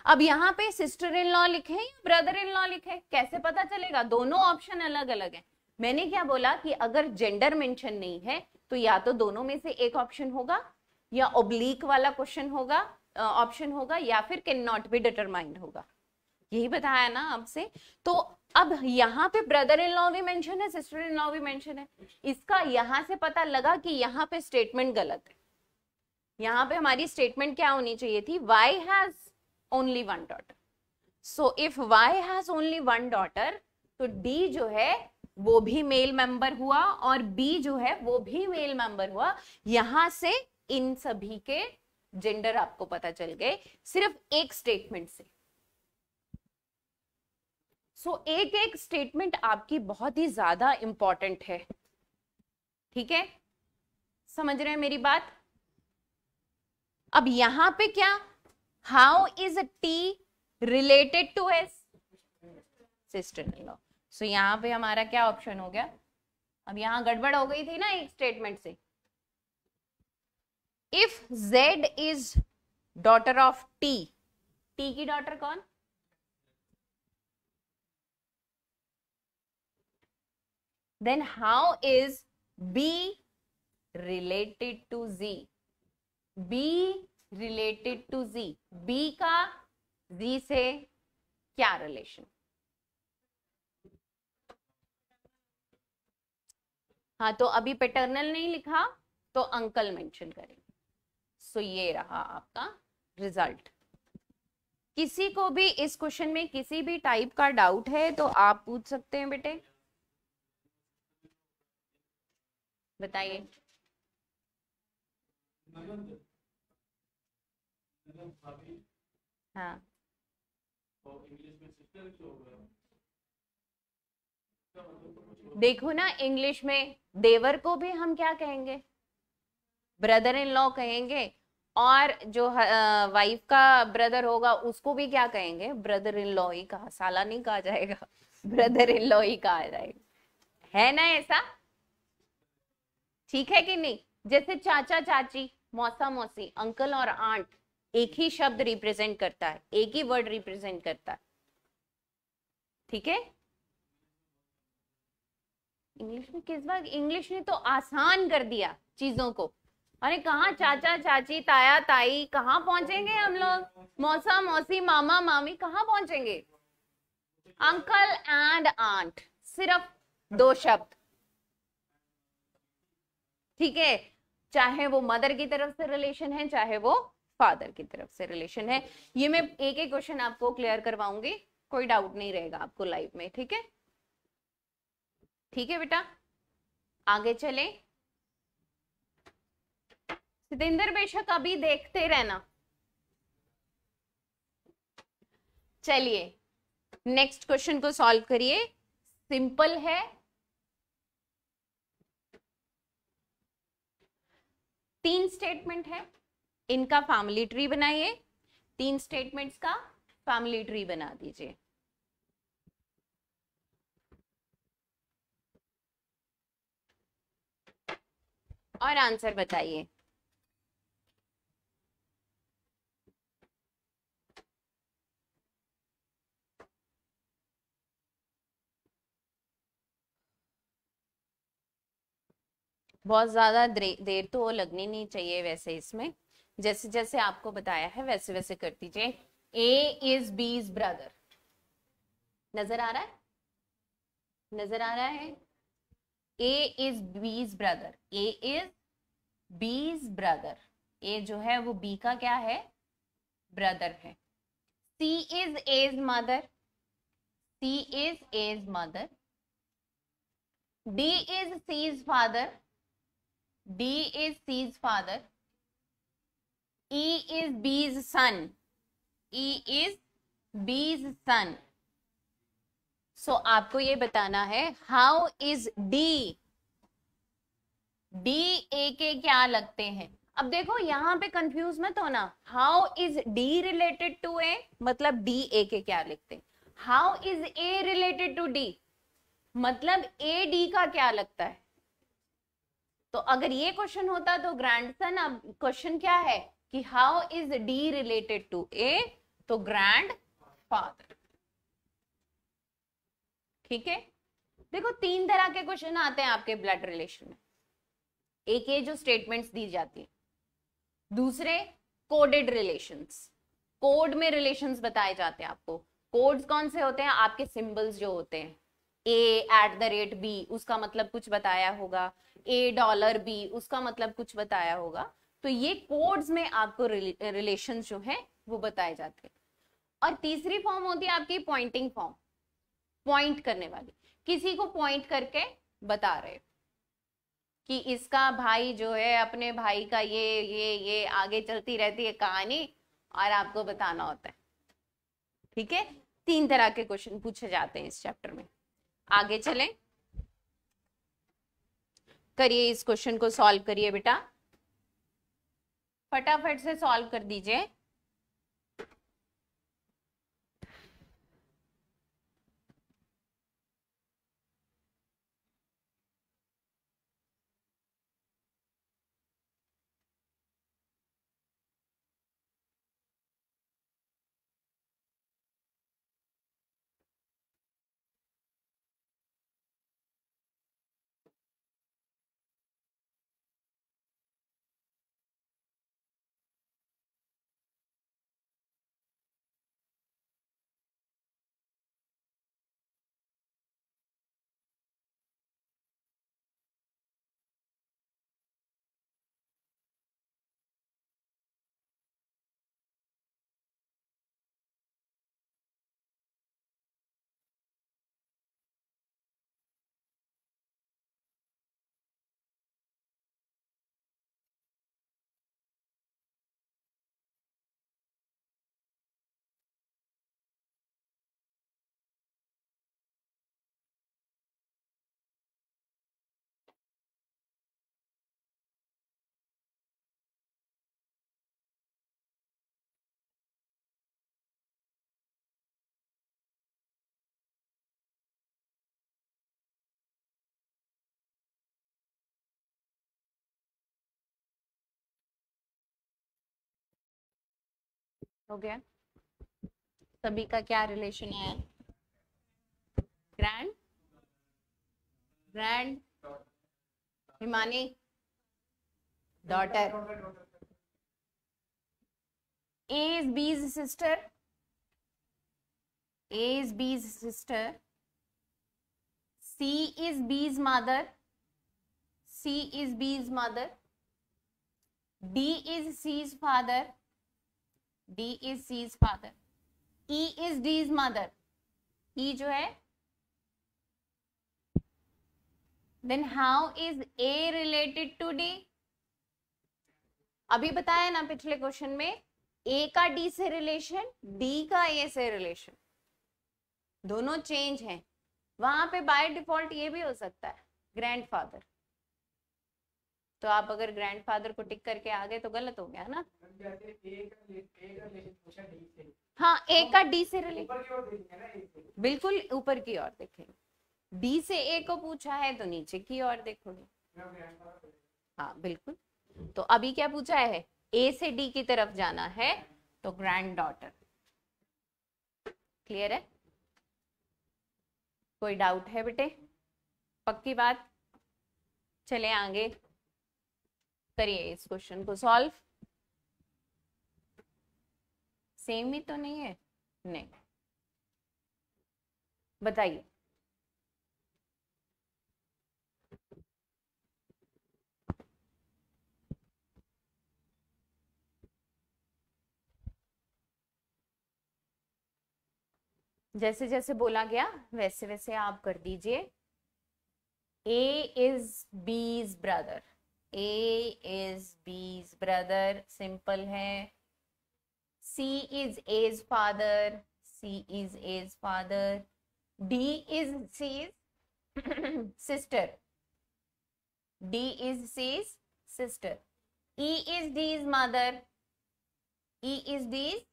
अब यहाँ पे सिस्टर इन लॉ लिखे या ब्रदर इन लॉ लिखे, कैसे पता चलेगा? दोनों ऑप्शन अलग अलग है। मैंने क्या बोला कि अगर जेंडर मेंशन नहीं है तो या तो दोनों में से एक ऑप्शन होगा, या ओब्लिक वाला क्वेश्चन होगा, ऑप्शन होगा, या फिर कैन नॉट बी डिटरमाइंड होगा। यही बताया ना आपसे। तो अब यहाँ पे ब्रदर इन लॉ भी मेंशन है, सिस्टर इन लॉ भी मेंशन है। इसका यहां से पता लगा कि यहाँ पे स्टेटमेंट गलत है। यहाँ पे हमारी स्टेटमेंट क्या होनी चाहिए थी? Y has only one daughter. So if Y has only one daughter, तो D जो है वो भी मेल मेंबर हुआ और B जो है वो भी मेल मेंबर हुआ। यहां से इन सभी के जेंडर आपको पता चल गए सिर्फ एक स्टेटमेंट से। सो एक एक स्टेटमेंट आपकी बहुत ही ज्यादा इंपॉर्टेंट है, ठीक है? समझ रहे हैं मेरी बात? अब यहां पे क्या, how is T related to S? Sister in law. So यहां पे हमारा क्या ऑप्शन हो गया? अब यहां गड़बड़ हो गई थी ना एक स्टेटमेंट से। If Z is daughter of T, T की डॉटर कौन? Then how is B related to Z? B related to Z, B का Z से क्या रिलेशन? हाँ, तो अभी पैटर्नल नहीं लिखा तो अंकल मेंशन करेंगे। सो ये रहा आपका रिजल्ट। किसी को भी इस क्वेश्चन में किसी भी टाइप का डाउट है तो आप पूछ सकते हैं बेटे, बताइए। हाँ, देखो ना, इंग्लिश में देवर को भी हम क्या कहेंगे? ब्रदर इन लॉ कहेंगे, और जो वाइफ का ब्रदर होगा उसको भी क्या कहेंगे, ब्रदर इन लॉ ही कहा, साला नहीं कहा जाएगा, ब्रदर इन लॉ ही कहा जाएगा, है ना ऐसा? ठीक है कि नहीं? जैसे चाचा चाची, मौसा मौसी, अंकल और आंट एक ही शब्द रिप्रेजेंट करता है, एक ही वर्ड रिप्रेजेंट करता है। ठीक है, इंग्लिश में किस बार, इंग्लिश ने तो आसान कर दिया चीजों को। अरे कहाँ चाचा चाची ताया ताई, कहाँ पहुंचेंगे हम लोग, मौसा मौसी मामा मामी, कहाँ पहुंचेंगे? अंकल एंड आंट, सिर्फ दो शब्द। ठीक है, चाहे वो मदर की तरफ से रिलेशन है, चाहे वो फादर की तरफ से रिलेशन है। ये मैं एक एक क्वेश्चन आपको क्लियर करवाऊंगी, कोई डाउट नहीं रहेगा आपको लाइफ में। ठीक है, ठीक है बेटा, आगे चले। सितेंद्र बेशक अभी देखते रहना। चलिए नेक्स्ट क्वेश्चन को सॉल्व करिए, सिंपल है। तीन स्टेटमेंट है, इनका फैमिली ट्री बनाइए, तीन स्टेटमेंट्स का फैमिली ट्री बना दीजिए। और आंसर बताइए। बहुत ज्यादा देर तो लगनी नहीं चाहिए वैसे इसमें, जैसे जैसे आपको बताया है वैसे वैसे कर दीजिए। ए इज बीज ब्रदर, नजर आ रहा है, नजर आ रहा है? A is B's brother, A is B's brother, A जो है वो बी का क्या है, ब्रदर है। C is A's mother, C is A's mother. D is C's father, D is C's father. E is B's son, E is B's सन। सो आपको ये बताना है how is D, D A के क्या लगते हैं। अब देखो यहाँ पे कंफ्यूज मत होना, how is D related to A, मतलब डी ए के क्या लिखते हैं। How is A related to D, मतलब ए डी का क्या लगता है। तो अगर ये क्वेश्चन होता तो ग्रैंडसन, अब क्वेश्चन क्या है कि how is D related to A, तो ग्रैंड फादर। ठीक है, देखो तीन तरह के क्वेश्चन आते हैं आपके ब्लड रिलेशन में। एक ये जो स्टेटमेंट्स दी जाती है, दूसरे कोडेड रिलेशंस, कोड में रिलेशंस बताए जाते हैं आपको। कोड्स कौन से होते हैं, आपके सिंबल्स जो होते हैं, A@B उसका मतलब कुछ बताया होगा, $A उसका मतलब कुछ बताया होगा। तो ये कोड्स में आपको रिलेशन जो है वो बताए जाते हैं। और तीसरी फॉर्म होती है आपकी पॉइंटिंग फॉर्म, पॉइंट करने वाली, किसी को पॉइंट करके बता रहे कि इसका भाई जो है अपने भाई का ये आगे चलती रहती है कहानी, और आपको बताना होता है। ठीक है, तीन तरह के क्वेश्चन पूछे जाते हैं इस चैप्टर में। आगे चलें, करिए इस क्वेश्चन को सॉल्व करिए बेटा, फटाफट से सॉल्व कर दीजिए। हो गया। सभी का क्या रिलेशन आया? Grand grand Himani daughter. A is B's sister. A is B's sister. C is B's mother. C is B's mother. D is C's father. D is C's father. E is D's mother. E जो है, then how is A related to D? अभी बताया ना पिछले question में, A का D से relation, D का A से रिलेशन, दोनों चेंज हैं। वहां पे बाय डिफॉल्ट ये भी हो सकता है ग्रैंडफादर, तो आप अगर ग्रैंडफादर को टिक करके आ गए तो गलत हो गया ना। हाँ, ए का डी से रिलेशन, बिल्कुल ऊपर की ओर देखेंगे। डी से ए को पूछा है तो नीचे की ओर देखोगे। हाँ बिल्कुल। तो अभी क्या पूछा है, ए से डी की तरफ जाना है तो ग्रैंड डॉटर। क्लियर है? कोई डाउट है बेटे? पक्की बात? चले आगे, करिए इस क्वेश्चन को सॉल्व। सेम ही तो नहीं है? नहीं, बताइए। जैसे जैसे बोला गया वैसे वैसे आप कर दीजिए। A is B's brother. A is B's brother, simple है। C is A's father. C is A's father. D is C's sister. D is C's sister. E is D's mother. E is D's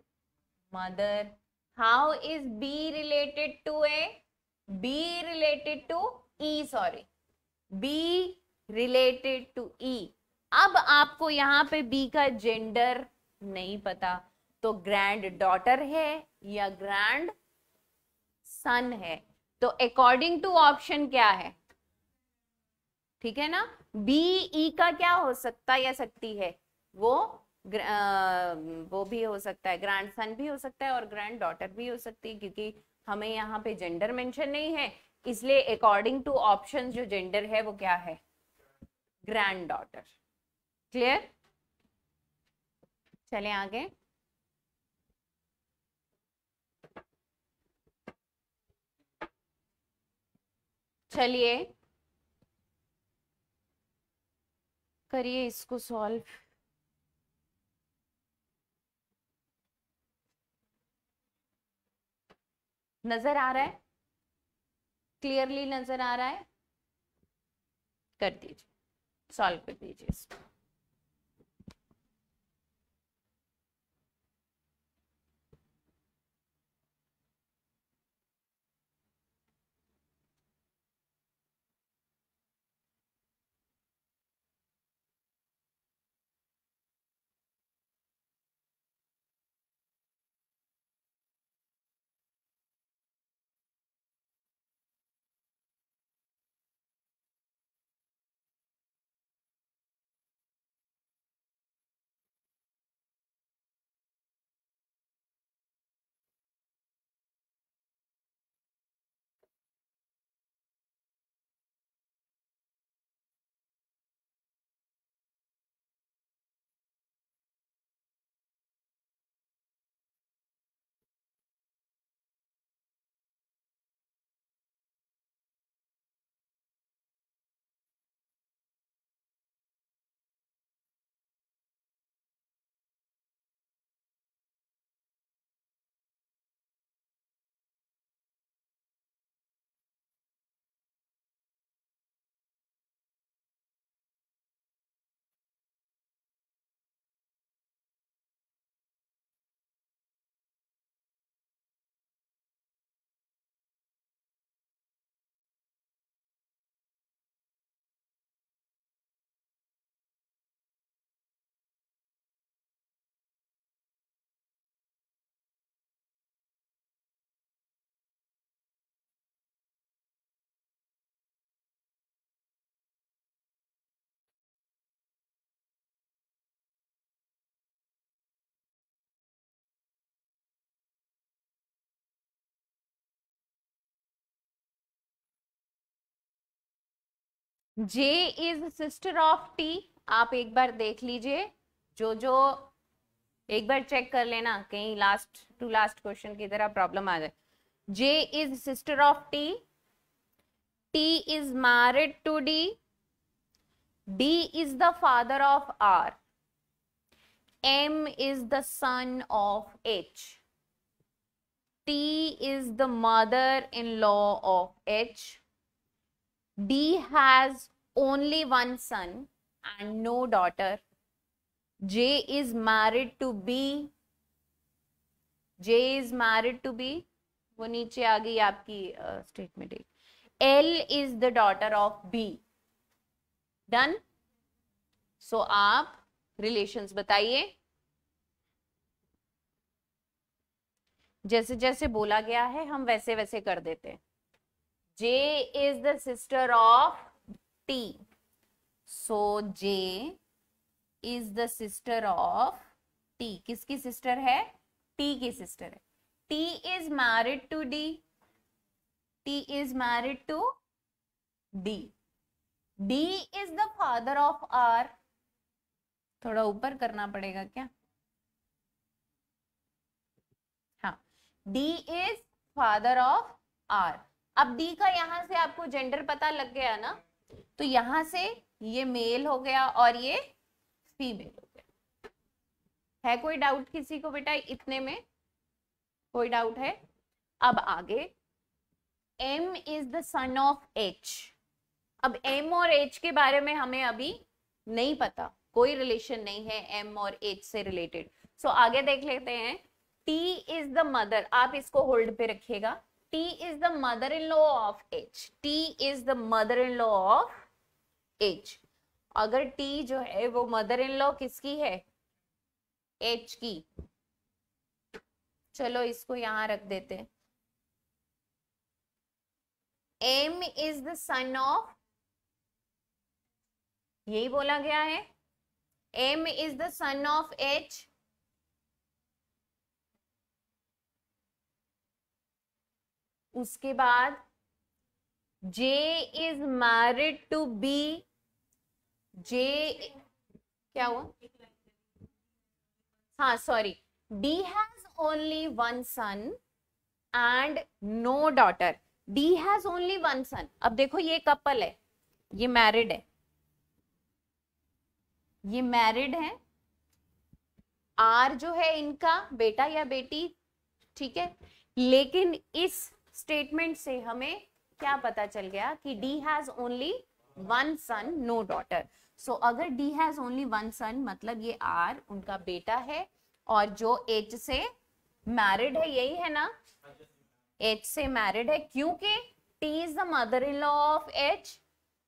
mother. How is B related to A? B related to E, sorry. B related to E. अब आपको यहाँ पे B का gender नहीं पता, तो grand daughter है या ग्रैंड सन है। तो अकॉर्डिंग टू ऑप्शन क्या है, ठीक है ना, बी ई का क्या हो सकता या सकती है, वो भी हो सकता है, ग्रैंड सन भी हो सकता है और ग्रैंड डॉटर भी हो सकती है, क्योंकि हमें यहाँ पे जेंडर मेंशन नहीं है, इसलिए अकॉर्डिंग टू ऑप्शन जो जेंडर है वो क्या है, ग्रैंड डॉटर। क्लियर? चले आगे। चलिए करिए इसको सॉल्व। नजर आ रहा है? क्लियरली नजर आ रहा है? कर दीजिए, सॉल्व कर दीजिए इसको। जे इज सिस्टर ऑफ टी, आप एक बार देख लीजिए, जो एक बार चेक कर लेना कहीं लास्ट टू लास्ट क्वेश्चन की तरह प्रॉब्लम आ जाए। J is sister of T, T is married to D, D is the father of R, M is the son of H, T is the mother-in-law of H, D has only one son and no daughter, J is married to B, J is married to B, वो नीचे आ गई आपकी statement. L is the daughter of B, done. So आप relations बताइए, जैसे जैसे बोला गया है हम वैसे वैसे कर देते हैं। J is the sister of T, so J is the sister of T, किसकी सिस्टर है? T की सिस्टर है। T is married to D, T is married to D, D is the father of R, थोड़ा ऊपर करना पड़ेगा क्या? हाँ, D is father of R। अब D का यहां से आपको जेंडर पता लग गया ना, तो यहां से ये मेल हो गया और ये फीमेल हो गया। है कोई डाउट किसी को बेटा इतने में? कोई डाउट है? अब आगे, M is the son of H। अब M और H के बारे में हमें अभी नहीं पता, कोई रिलेशन नहीं है M और H से रिलेटेड। सो आगे देख लेते हैं। T is the mother, आप इसको होल्ड पे रखिएगा। T is the mother-in-law of H, T is the mother-in-law of H। अगर T जो है वो mother-in-law किसकी है? H की। चलो इसको यहां रख देते हैं। M is the son of, यही बोला गया है, M is the son of H, उसके बाद J is married to B, J क्या हुआ? हाँ sorry, D has only one son and no daughter, D has only one son। अब देखो ये कपल है, ये मैरिड है, ये मैरिड है, आर जो है इनका बेटा या बेटी, ठीक है। लेकिन इस स्टेटमेंट से हमें क्या पता चल गया कि D has only one son, no daughter। सो अगर D has only one son मतलब ये R उनका बेटा है, और जो H से मैरिड है, यही है ना, H से मैरिड है, क्योंकि T is the mother-in-law of H।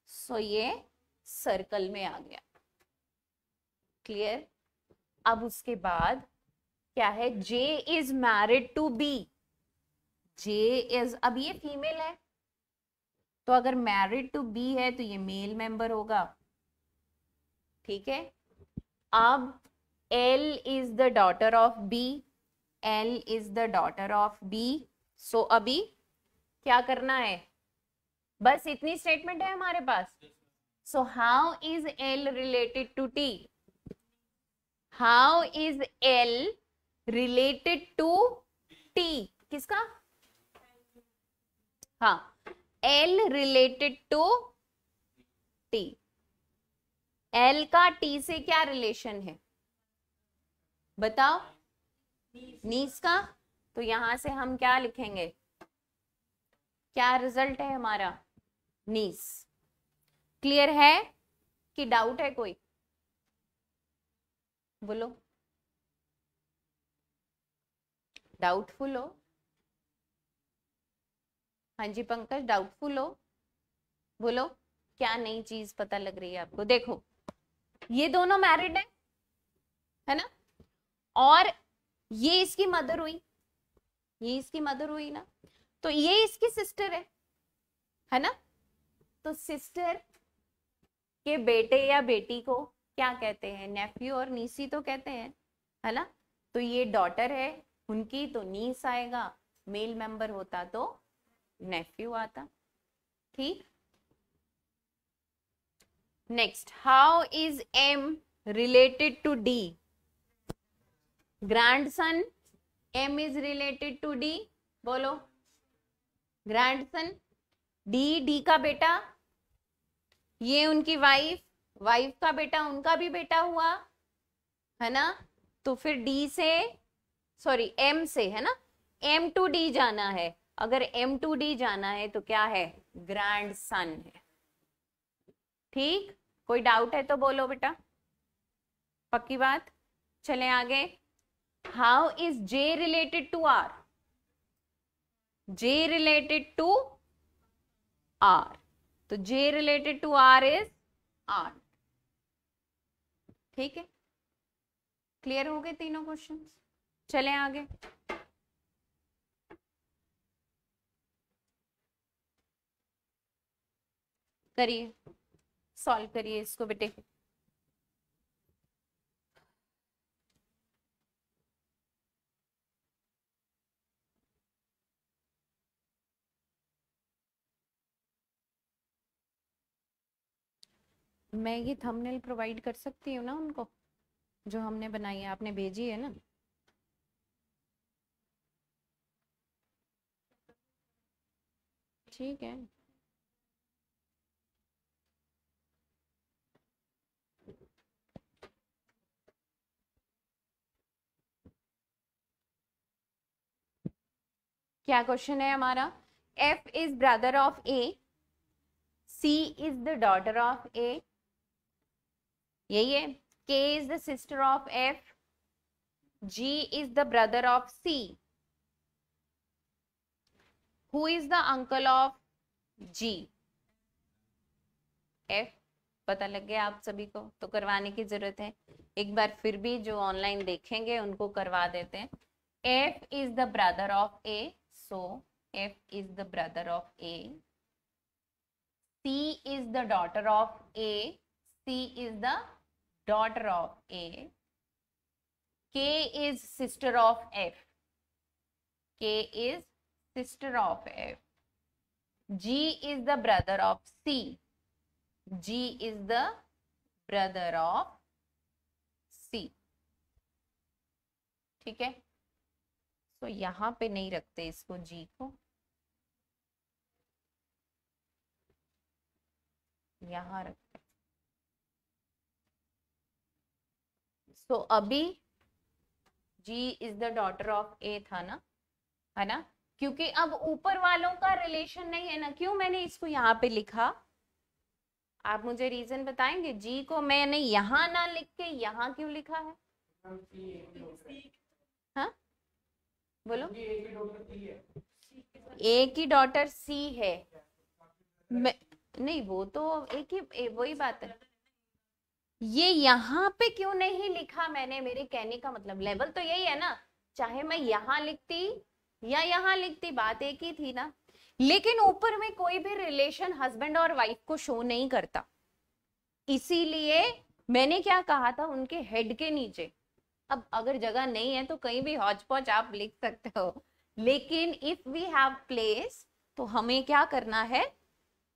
सो ये सर्कल में आ गया। क्लियर? अब उसके बाद क्या है? J is married to B, J is, अब ये फीमेल है तो अगर मैरिड टू बी है तो ये मेल मेंबर होगा, ठीक है। अब L is the daughter of B, L is the daughter of B। सो अभी क्या करना है? बस इतनी स्टेटमेंट है हमारे पास। So how is L related to T? How is L related to T? किसका? हाँ, L related to T। L का T से क्या रिलेशन है बताओ? नीस का। तो यहां से हम क्या लिखेंगे? क्या रिजल्ट है हमारा? नीस। क्लियर है कि डाउट है कोई? बोलो, डाउटफुल हो? हाँ जी पंकज, डाउटफुल हो? बोलो, क्या नई चीज पता लग रही है आपको? देखो ये दोनों मैरिड है ना, और ये इसकी मदर हुई, ये इसकी मदर हुई ना, तो ये इसकी सिस्टर है ना। तो सिस्टर के बेटे या बेटी को क्या कहते हैं? नेफ्यू और नीसी तो कहते हैं, है ना। तो ये डॉटर है उनकी, तो नीस आएगा, मेल मेंबर होता तो नेफ्यू आता। ठीक, next, how is M related to D? Grandson, M is related to D, बोलो। ग्रैंडसन, डी का बेटा, ये उनकी वाइफ, वाइफ का बेटा उनका भी बेटा हुआ, है ना? तो फिर डी से, सॉरी एम से, है ना, एम टू डी जाना है। अगर एम टू डी जाना है तो क्या है? ग्रैंडसन है। ठीक, कोई डाउट है तो बोलो बेटा, पक्की बात। चलें आगे। How is J related to R? J related to R, तो J related to R is R. ठीक है, क्लियर हो गए तीनों क्वेश्चन? चलें आगे। करिए, सॉल्व करिए इसको बेटे। मैं ये थंबनेल प्रोवाइड कर सकती हूँ ना उनको, जो हमने बनाई है, आपने भेजी है ना? ठीक है। क्या क्वेश्चन है हमारा? F is brother of A, C is the daughter of A, यही है। K is the sister of F, G is the brother of C, who is the uncle of G? F पता लग गया आप सभी को, तो करवाने की जरूरत है? एक बार फिर भी जो ऑनलाइन देखेंगे उनको करवा देते हैं। F is the brother of A, so F is the brother of A. C is the daughter of A, C is the daughter of A. K is sister of F, K is sister of F. G is the brother of C, G is the brother of C। ठीक है, तो यहां पे नहीं रखते इसको G को, यहां रखते। सो अभी G is the daughter of A था ना, है ना? क्योंकि अब ऊपर वालों का रिलेशन नहीं है ना, क्यों मैंने इसको यहाँ पे लिखा? आप मुझे रीजन बताएंगे? जी को मैंने यहाँ ना लिख के यहाँ क्यों लिखा है? हाँ बोलो। ए की डॉटर सी है, नहीं वो तो एक ही वही बात है। ये यहाँ पे क्यों नहीं लिखा मैंने? मेरे कहने का मतलब लेवल तो यही है ना, चाहे मैं यहाँ लिखती या यहाँ लिखती, बात एक ही थी ना। लेकिन ऊपर में कोई भी रिलेशन हस्बैंड और वाइफ को शो नहीं करता, इसीलिए मैंने क्या कहा था, उनके हेड के नीचे। अब अगर जगह नहीं है तो कहीं भी हौच पौच आप लिख सकते हो, लेकिन इफ वी हैव प्लेस तो हमें क्या करना है,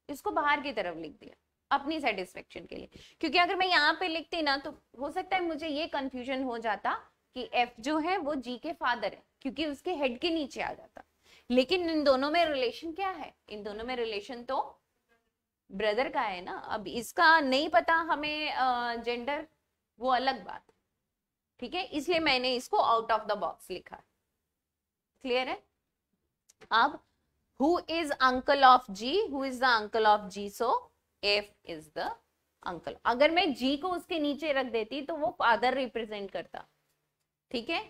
इसको बाहर की तरफ लिख दिया अपनी सेटिस्फेक्शन के लिए। क्योंकि अगर मैं यहाँ पे लिखती ना तो हो सकता है मुझे ये कंफ्यूजन हो जाता कि एफ जो है वो जी के फादर है, क्योंकि उसके हेड के नीचे आ जाता। लेकिन इन दोनों में रिलेशन क्या है? इन दोनों में रिलेशन तो ब्रदर का है ना। अब इसका नहीं पता हमें जेंडर, वो अलग बात। ठीक है, इसलिए मैंने इसको आउट ऑफ द बॉक्स लिखा। क्लियर है? अब who is uncle of G, who is the uncle of G, so F is the uncle। अगर मैं G को उसके नीचे रख देती तो वो फादर रिप्रेजेंट करता, ठीक है,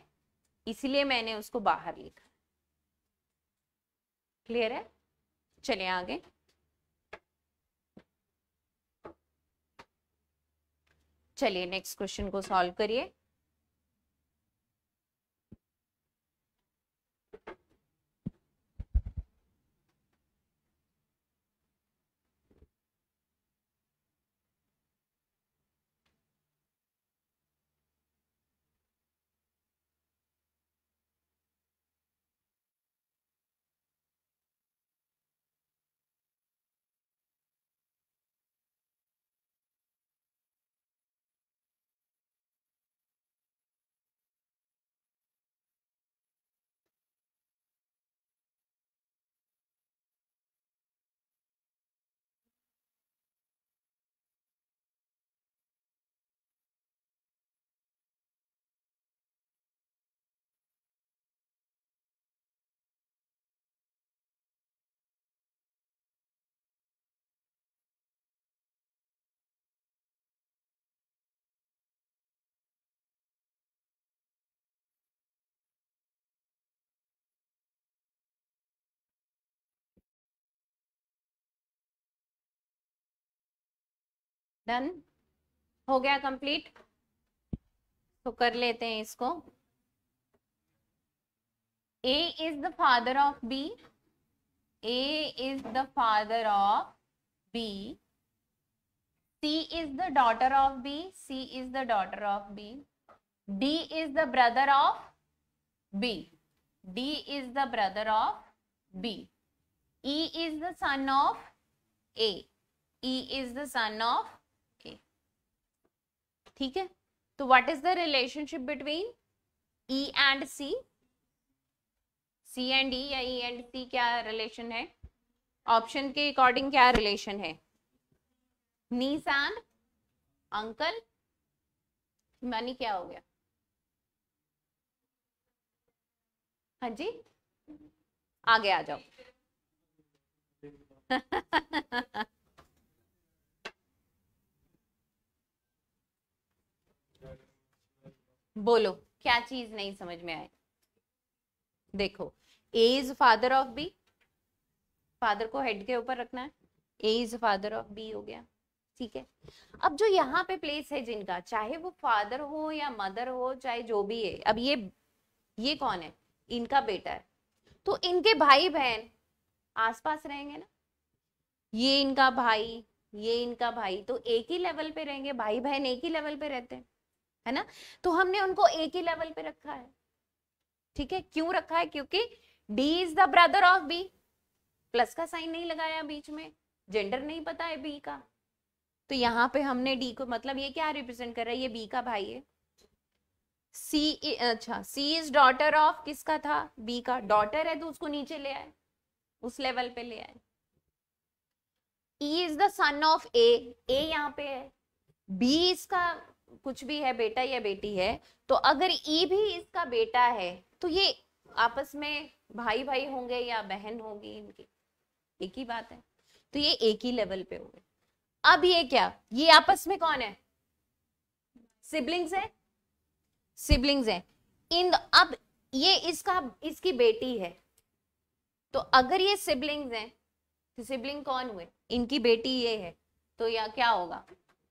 इसीलिए मैंने उसको बाहर लिखा। क्लियर है? चलिए आगे। चलिए नेक्स्ट क्वेश्चन को सॉल्व करिए। डन, हो गया कंप्लीट। तो कर लेते हैं इसको। A is the father of B. A is the father of B. C is the daughter of B. C is the daughter of B. D is the brother of B. D is the brother of B. E is the son of A. E is the son of A. ठीक है, तो what is the relationship between E and C? C and E या E and C क्या relation है? Option के according क्या relation है? नीस and uncle. मानी क्या हो गया? हाँ जी, आगे आ जाओ। बोलो क्या चीज नहीं समझ में आए? देखो, A is father of B, father को हेड के ऊपर रखना है, A is father of B हो गया। ठीक है, अब जो यहाँ पे प्लेस है जिनका, चाहे वो फादर हो या मदर हो, चाहे जो भी है, अब ये कौन है? इनका बेटा है, तो इनके भाई बहन आसपास रहेंगे ना। ये इनका भाई, ये इनका भाई, तो एक ही लेवल पे रहेंगे, भाई बहन एक ही लेवल पे रहते हैं, है ना। तो हमने उनको एक ही लेवल पे रखा है। ठीक है, क्यों रखा है? क्योंकि D is the brother of B, plus का साइन नहीं लगाया बीच में, जेंडर नहीं पता है B का, तो यहाँ पे हमने D को, मतलब ये क्या रिप्रेजेंट कर रहा है? ये B का भाई है। अच्छा, C इज डॉटर ऑफ किसका था? B का। डॉटर है तो उसको नीचे ले आए, उस लेवल पे ले आए। E is the son of A, A यहाँ पे है, B इसका कुछ भी है, बेटा या बेटी है, तो अगर E भी इसका बेटा है तो ये आपस में भाई भाई होंगे या बहन होगी इनकी, एक ही बात है, तो ये एक ही लेवल पे होंगे। अब ये क्या, ये आपस में कौन है? सिबलिंग्स है, सिबलिंग्स है इन। अब ये इसकी बेटी है, तो अगर ये सिबलिंग्स हैं तो सिबलिंग कौन हुए? इनकी बेटी ये है, तो या क्या होगा?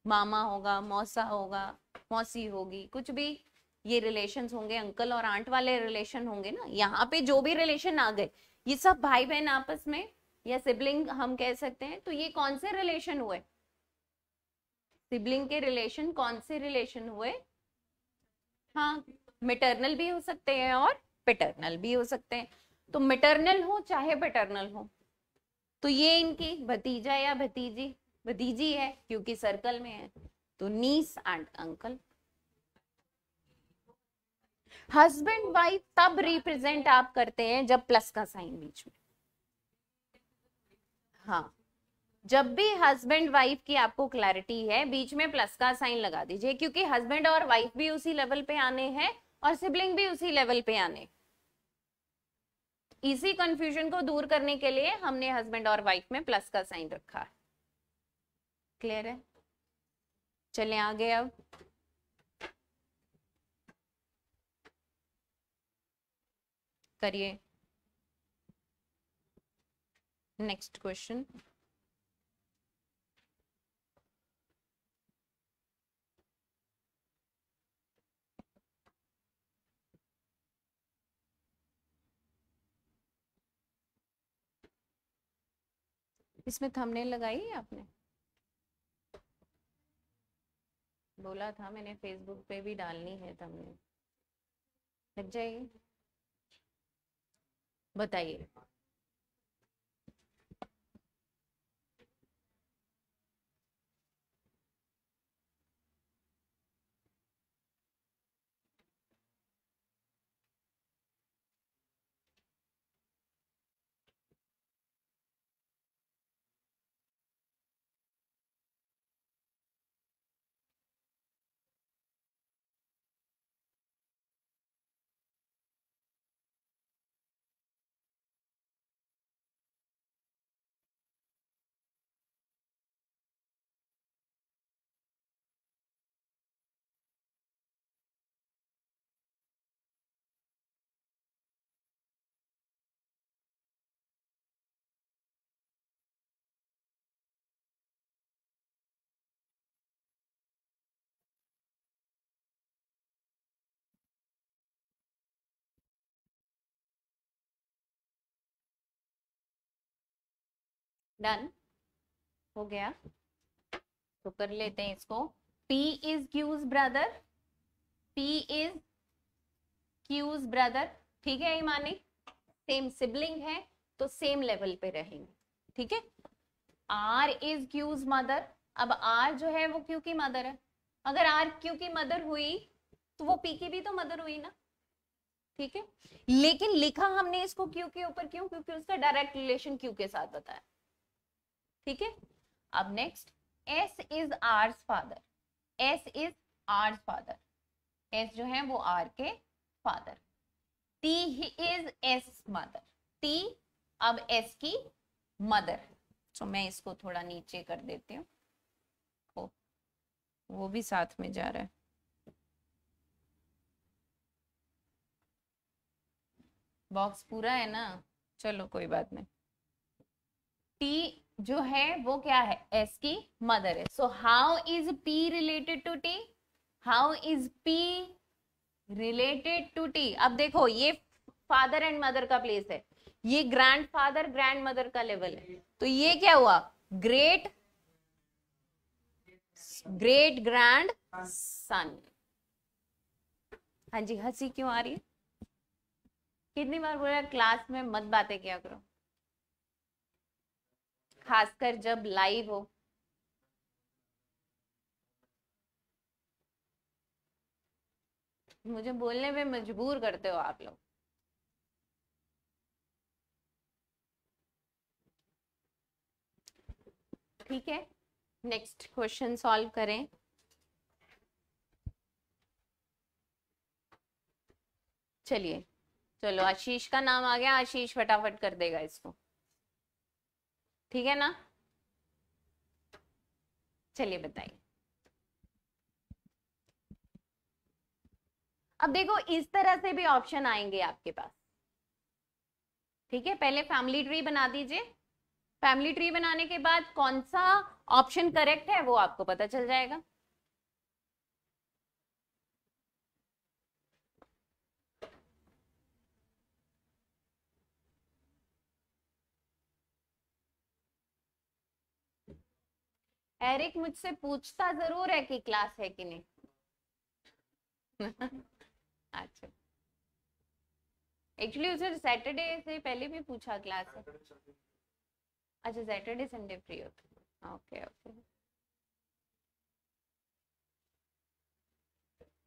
मामा होगा, मौसा होगा, मौसी होगी, कुछ भी ये रिलेशंस होंगे, अंकल और आंट वाले रिलेशन होंगे ना। यहाँ पे जो भी रिलेशन आ गए, ये सब भाई बहन आपस में या सिबलिंग हम कह सकते हैं। तो ये कौन से रिलेशन हुए? सिबलिंग के रिलेशन कौन से रिलेशन हुए? हाँ, मैटरनल भी हो सकते हैं और पैटर्नल भी हो सकते हैं। तो मैटरनल हो चाहे पैटर्नल हो, तो ये इनकी भतीजा या भतीजी, भतीजी है क्योंकि सर्कल में है, तो नीस एंड अंकल। हस्बैंड वाइफ तब रिप्रेजेंट आप करते हैं जब प्लस का साइन बीच में। हाँ, जब भी हस्बैंड वाइफ की आपको क्लैरिटी है, बीच में प्लस का साइन लगा दीजिए, क्योंकि हस्बैंड और वाइफ भी उसी लेवल पे आने हैं और सिबलिंग भी उसी लेवल पे आने। इसी कंफ्यूजन को दूर करने के लिए हमने हस्बैंड और वाइफ में प्लस का साइन रखा है। क्लियर है? चलें आगे। अब करिए नेक्स्ट क्वेश्चन। इसमें थंबनेल लगाई है आपने? बोला था मैंने फेसबुक पे भी डालनी है थंबनेल, लग जाएगी? बताइए। डन हो गया, तो कर लेते हैं इसको। P is Q's brother, P is Q's brother, ठीक है ईमानी, सेम सिबलिंग है तो सेम लेवल पे रहेंगे, ठीक है। R इज Q's मदर, अब R जो है वो Q की मदर है, अगर R Q की मदर हुई तो वो P की भी तो मदर हुई ना, ठीक है। लेकिन लिखा हमने इसको Q के ऊपर क्यों, क्योंकि उसका डायरेक्ट रिलेशन Q के साथ बताया, ठीक है। अब next, S is R's father, S is R's father, S जो है वो R के father. T is S mother, T अब S की मदर, तो मैं इसको थोड़ा नीचे कर देती हूँ, वो भी साथ में जा रहा है। बॉक्स पूरा है ना, चलो कोई बात नहीं। T जो है वो क्या है, S की मदर है। So how is P related to T, how is P related to T। अब देखो ये फादर एंड मदर का प्लेस है, ये ग्रैंड फादर ग्रैंड मदर का लेवल है, तो ये क्या हुआ, ग्रेट ग्रेट ग्रैंड सन। हाँ जी, हंसी क्यों आ रही है, कितनी बार बोला क्लास में मत बातें किया करो, खासकर जब लाइव हो। मुझे बोलने में मजबूर करते हो आप लोग। ठीक है, नेक्स्ट क्वेश्चन सॉल्व करें। चलिए, चलो आशीष का नाम आ गया, आशीष फटाफट कर देगा इसको, ठीक है ना। चलिए बताइए। अब देखो इस तरह से भी ऑप्शन आएंगे आपके पास, ठीक है। पहले फैमिली ट्री बना दीजिए, फैमिली ट्री बनाने के बाद कौन सा ऑप्शन करेक्ट है वो आपको पता चल जाएगा। एरिक मुझसे पूछता जरूर है कि क्लास है कि नहीं। अच्छा, एक्चुअली उसे सैटरडे से पहले भी पूछा क्लास है। अच्छा, सैटरडे संडे फ्री होता, ओके ओके।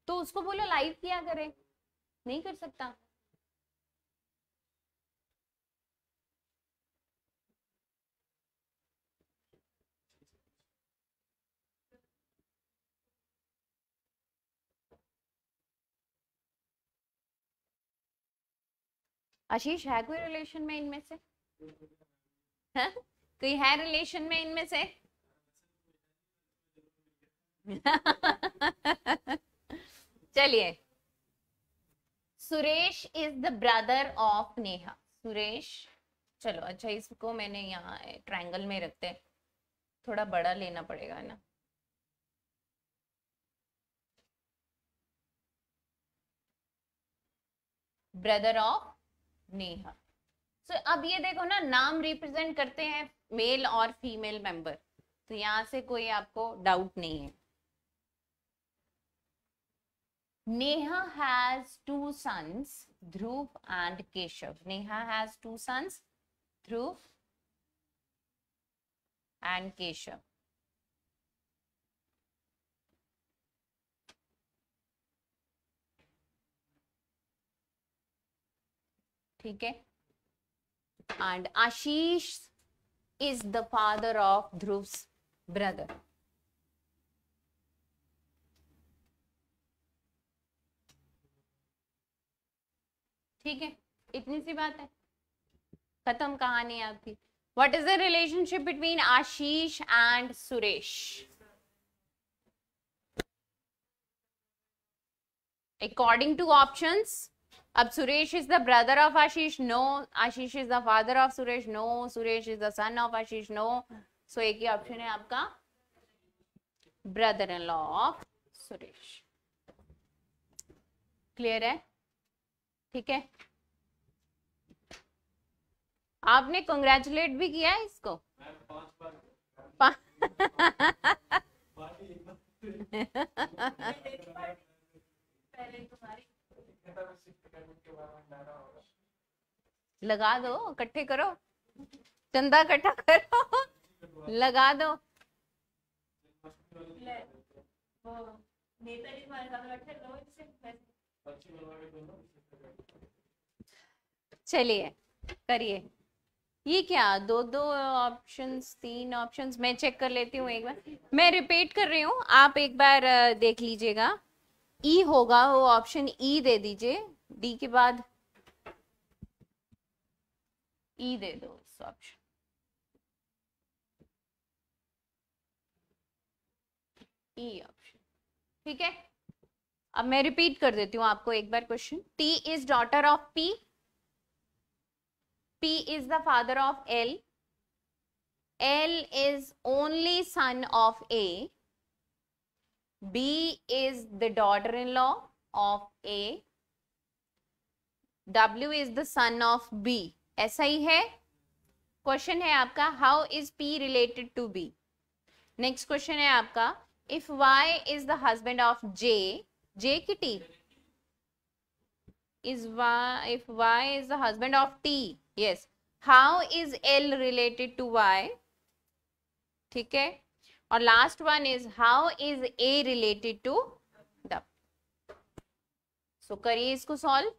तो उसको बोलो लाइव किया करे, नहीं कर सकता। आशीष है कोई रिलेशन में इनमें से, है कोई है रिलेशन में इनमें से? चलिए, Suresh is the brother of Neha, Suresh, चलो अच्छा इसको मैंने यहाँ ट्रायंगल में रखते हैं, थोड़ा बड़ा लेना पड़ेगा ना। Brother of Neha. सो अब ये देखो ना, नाम रिप्रेजेंट करते हैं मेल और फीमेल मेंबर, तो यहां से कोई आपको डाउट नहीं है। Neha has two sons, Dhruv and Keshav. Neha has two sons, Dhruv and Keshav. ठीक है, and Ashish is the father of Dhruv's brother. ठीक है, इतनी सी बात है, खत्म कहानी आपकी। What is the relationship between Ashish and Suresh? According to options, अब Suresh is the brother of Ashish, no. Ashish is the father of Suresh, no. Suresh is the son of Ashish, no. So एक ही option है आपका, brother in law of Suresh. Clear है, ठीक है। आपने congratulate भी किया है इसको, लगा दो, इकट्ठे करो, चंदा इकट्ठा करो, लगा दो। चलिए करिए। ये क्या, दो दो ऑप्शंस, तीन ऑप्शंस, मैं चेक कर लेती हूँ एक बार, मैं रिपीट कर रही हूँ, आप एक बार देख लीजिएगा। ई होगा वो ऑप्शन, ई दे दीजिए, डी के बाद ई दे दो इस ऑप्शन, ई ऑप्शन, ठीक है। अब मैं रिपीट कर देती हूँ आपको एक बार question. T is daughter of P, P is the father of L, L is only son of A, B is the daughter-in-law of A, W is the son of B। ऐसा ही है। Question है आपका how is P related to B। Next question है आपका if Y is the husband of J, J की T is Y, if Y is the husband of T, yes, how is L related to Y, ठीक है। और last one is how is A related to W। सो करिए इसको solve.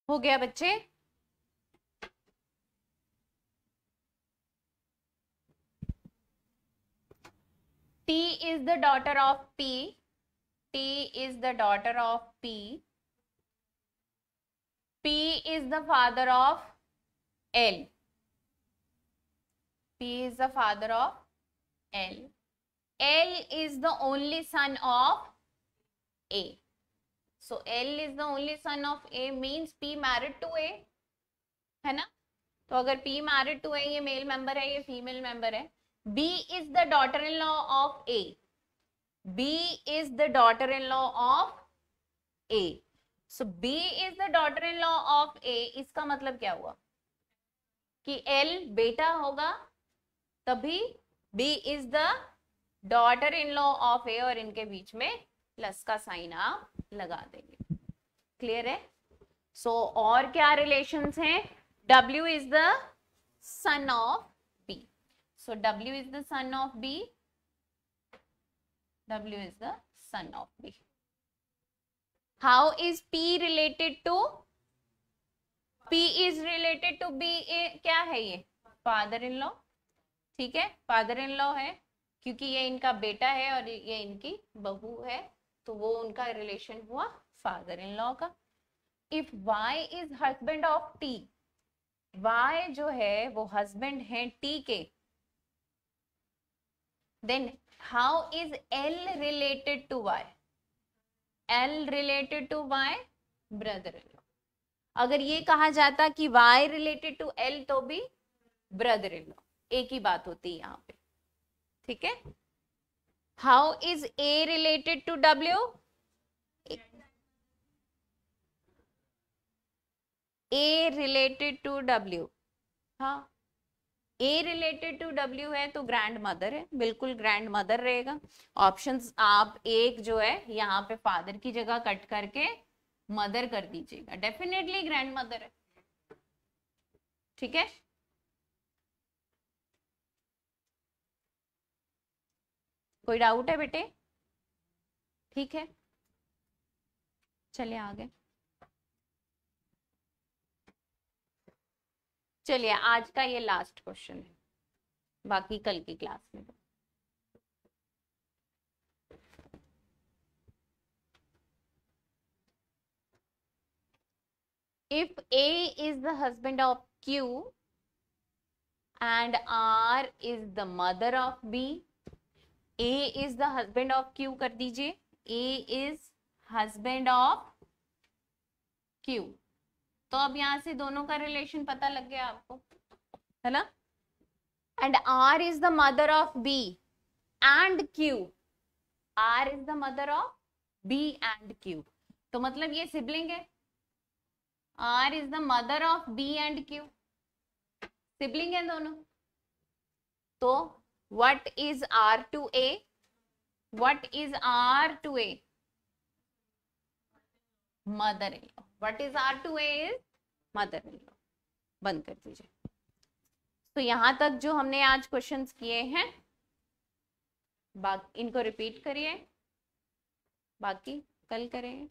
हो गया बच्चे? T is the daughter of P, T is the daughter of P, P is the father of L, P is the father of L, L is the only son of A, so L is the only son of A means P married to A, है ना। तो अगर P married to A, ये male member है, ये female member है। B is the daughter-in-law of A, B is the daughter-in-law of A, so B is the daughter-in-law of A, इसका मतलब क्या हुआ कि L बेटा होगा, तभी B is the daughter-in-law of A, और इनके बीच में प्लस का साइन आप लगा देंगे। क्लियर है? सो और क्या रिलेशंस हैं? W is the son of B, so W is the son of B, W is the son of B. How is P related to? P is related to B. क्या है ये? Father in law. ठीक है, father in law है क्योंकि ये इनका बेटा है और ये इनकी बहू है, तो वो उनका रिलेशन हुआ फादर इन लॉ का. If Y is husband of T, Y जो है वो हस्बैंड है T के, then how is L related to Y? L related to Y, brother in law. अगर ये कहा जाता कि Y related to L तो भी brother in law, एक ही बात होती है यहाँ पे. ठीक है. How is A related to W? A related to W. हाँ, A रिलेटेड टू W है तो ग्रैंड मदर है, बिल्कुल ग्रैंड मदर रहेगा. ऑप्शंस आप एक जो है यहाँ पे फादर की जगह कट करके मदर कर दीजिएगा, डेफिनेटली ग्रैंड मदर है. ठीक है. कोई डाउट है बेटे? ठीक है, चलिए आगे. चलिए आज का ये लास्ट क्वेश्चन है, बाकी कल की क्लास में. If A is the husband of Q and R is the mother of B, A is the husband of Q कर दीजिए. A is husband of Q. तो अब यहां से दोनों का रिलेशन पता लग गया आपको, है ना. And R is the mother of B and Q. R is the mother of B and Q, तो मतलब ये सिबलिंग है. R is the mother of B and Q, sibling है दोनों. तो what is R to A? What is R to A? Mother in law. What is R to A is mother in law. बंद कर दीजिए. तो यहां तक जो हमने आज क्वेश्चंस किए हैं, इनको रिपीट करिए, बाकी कल करेंगे.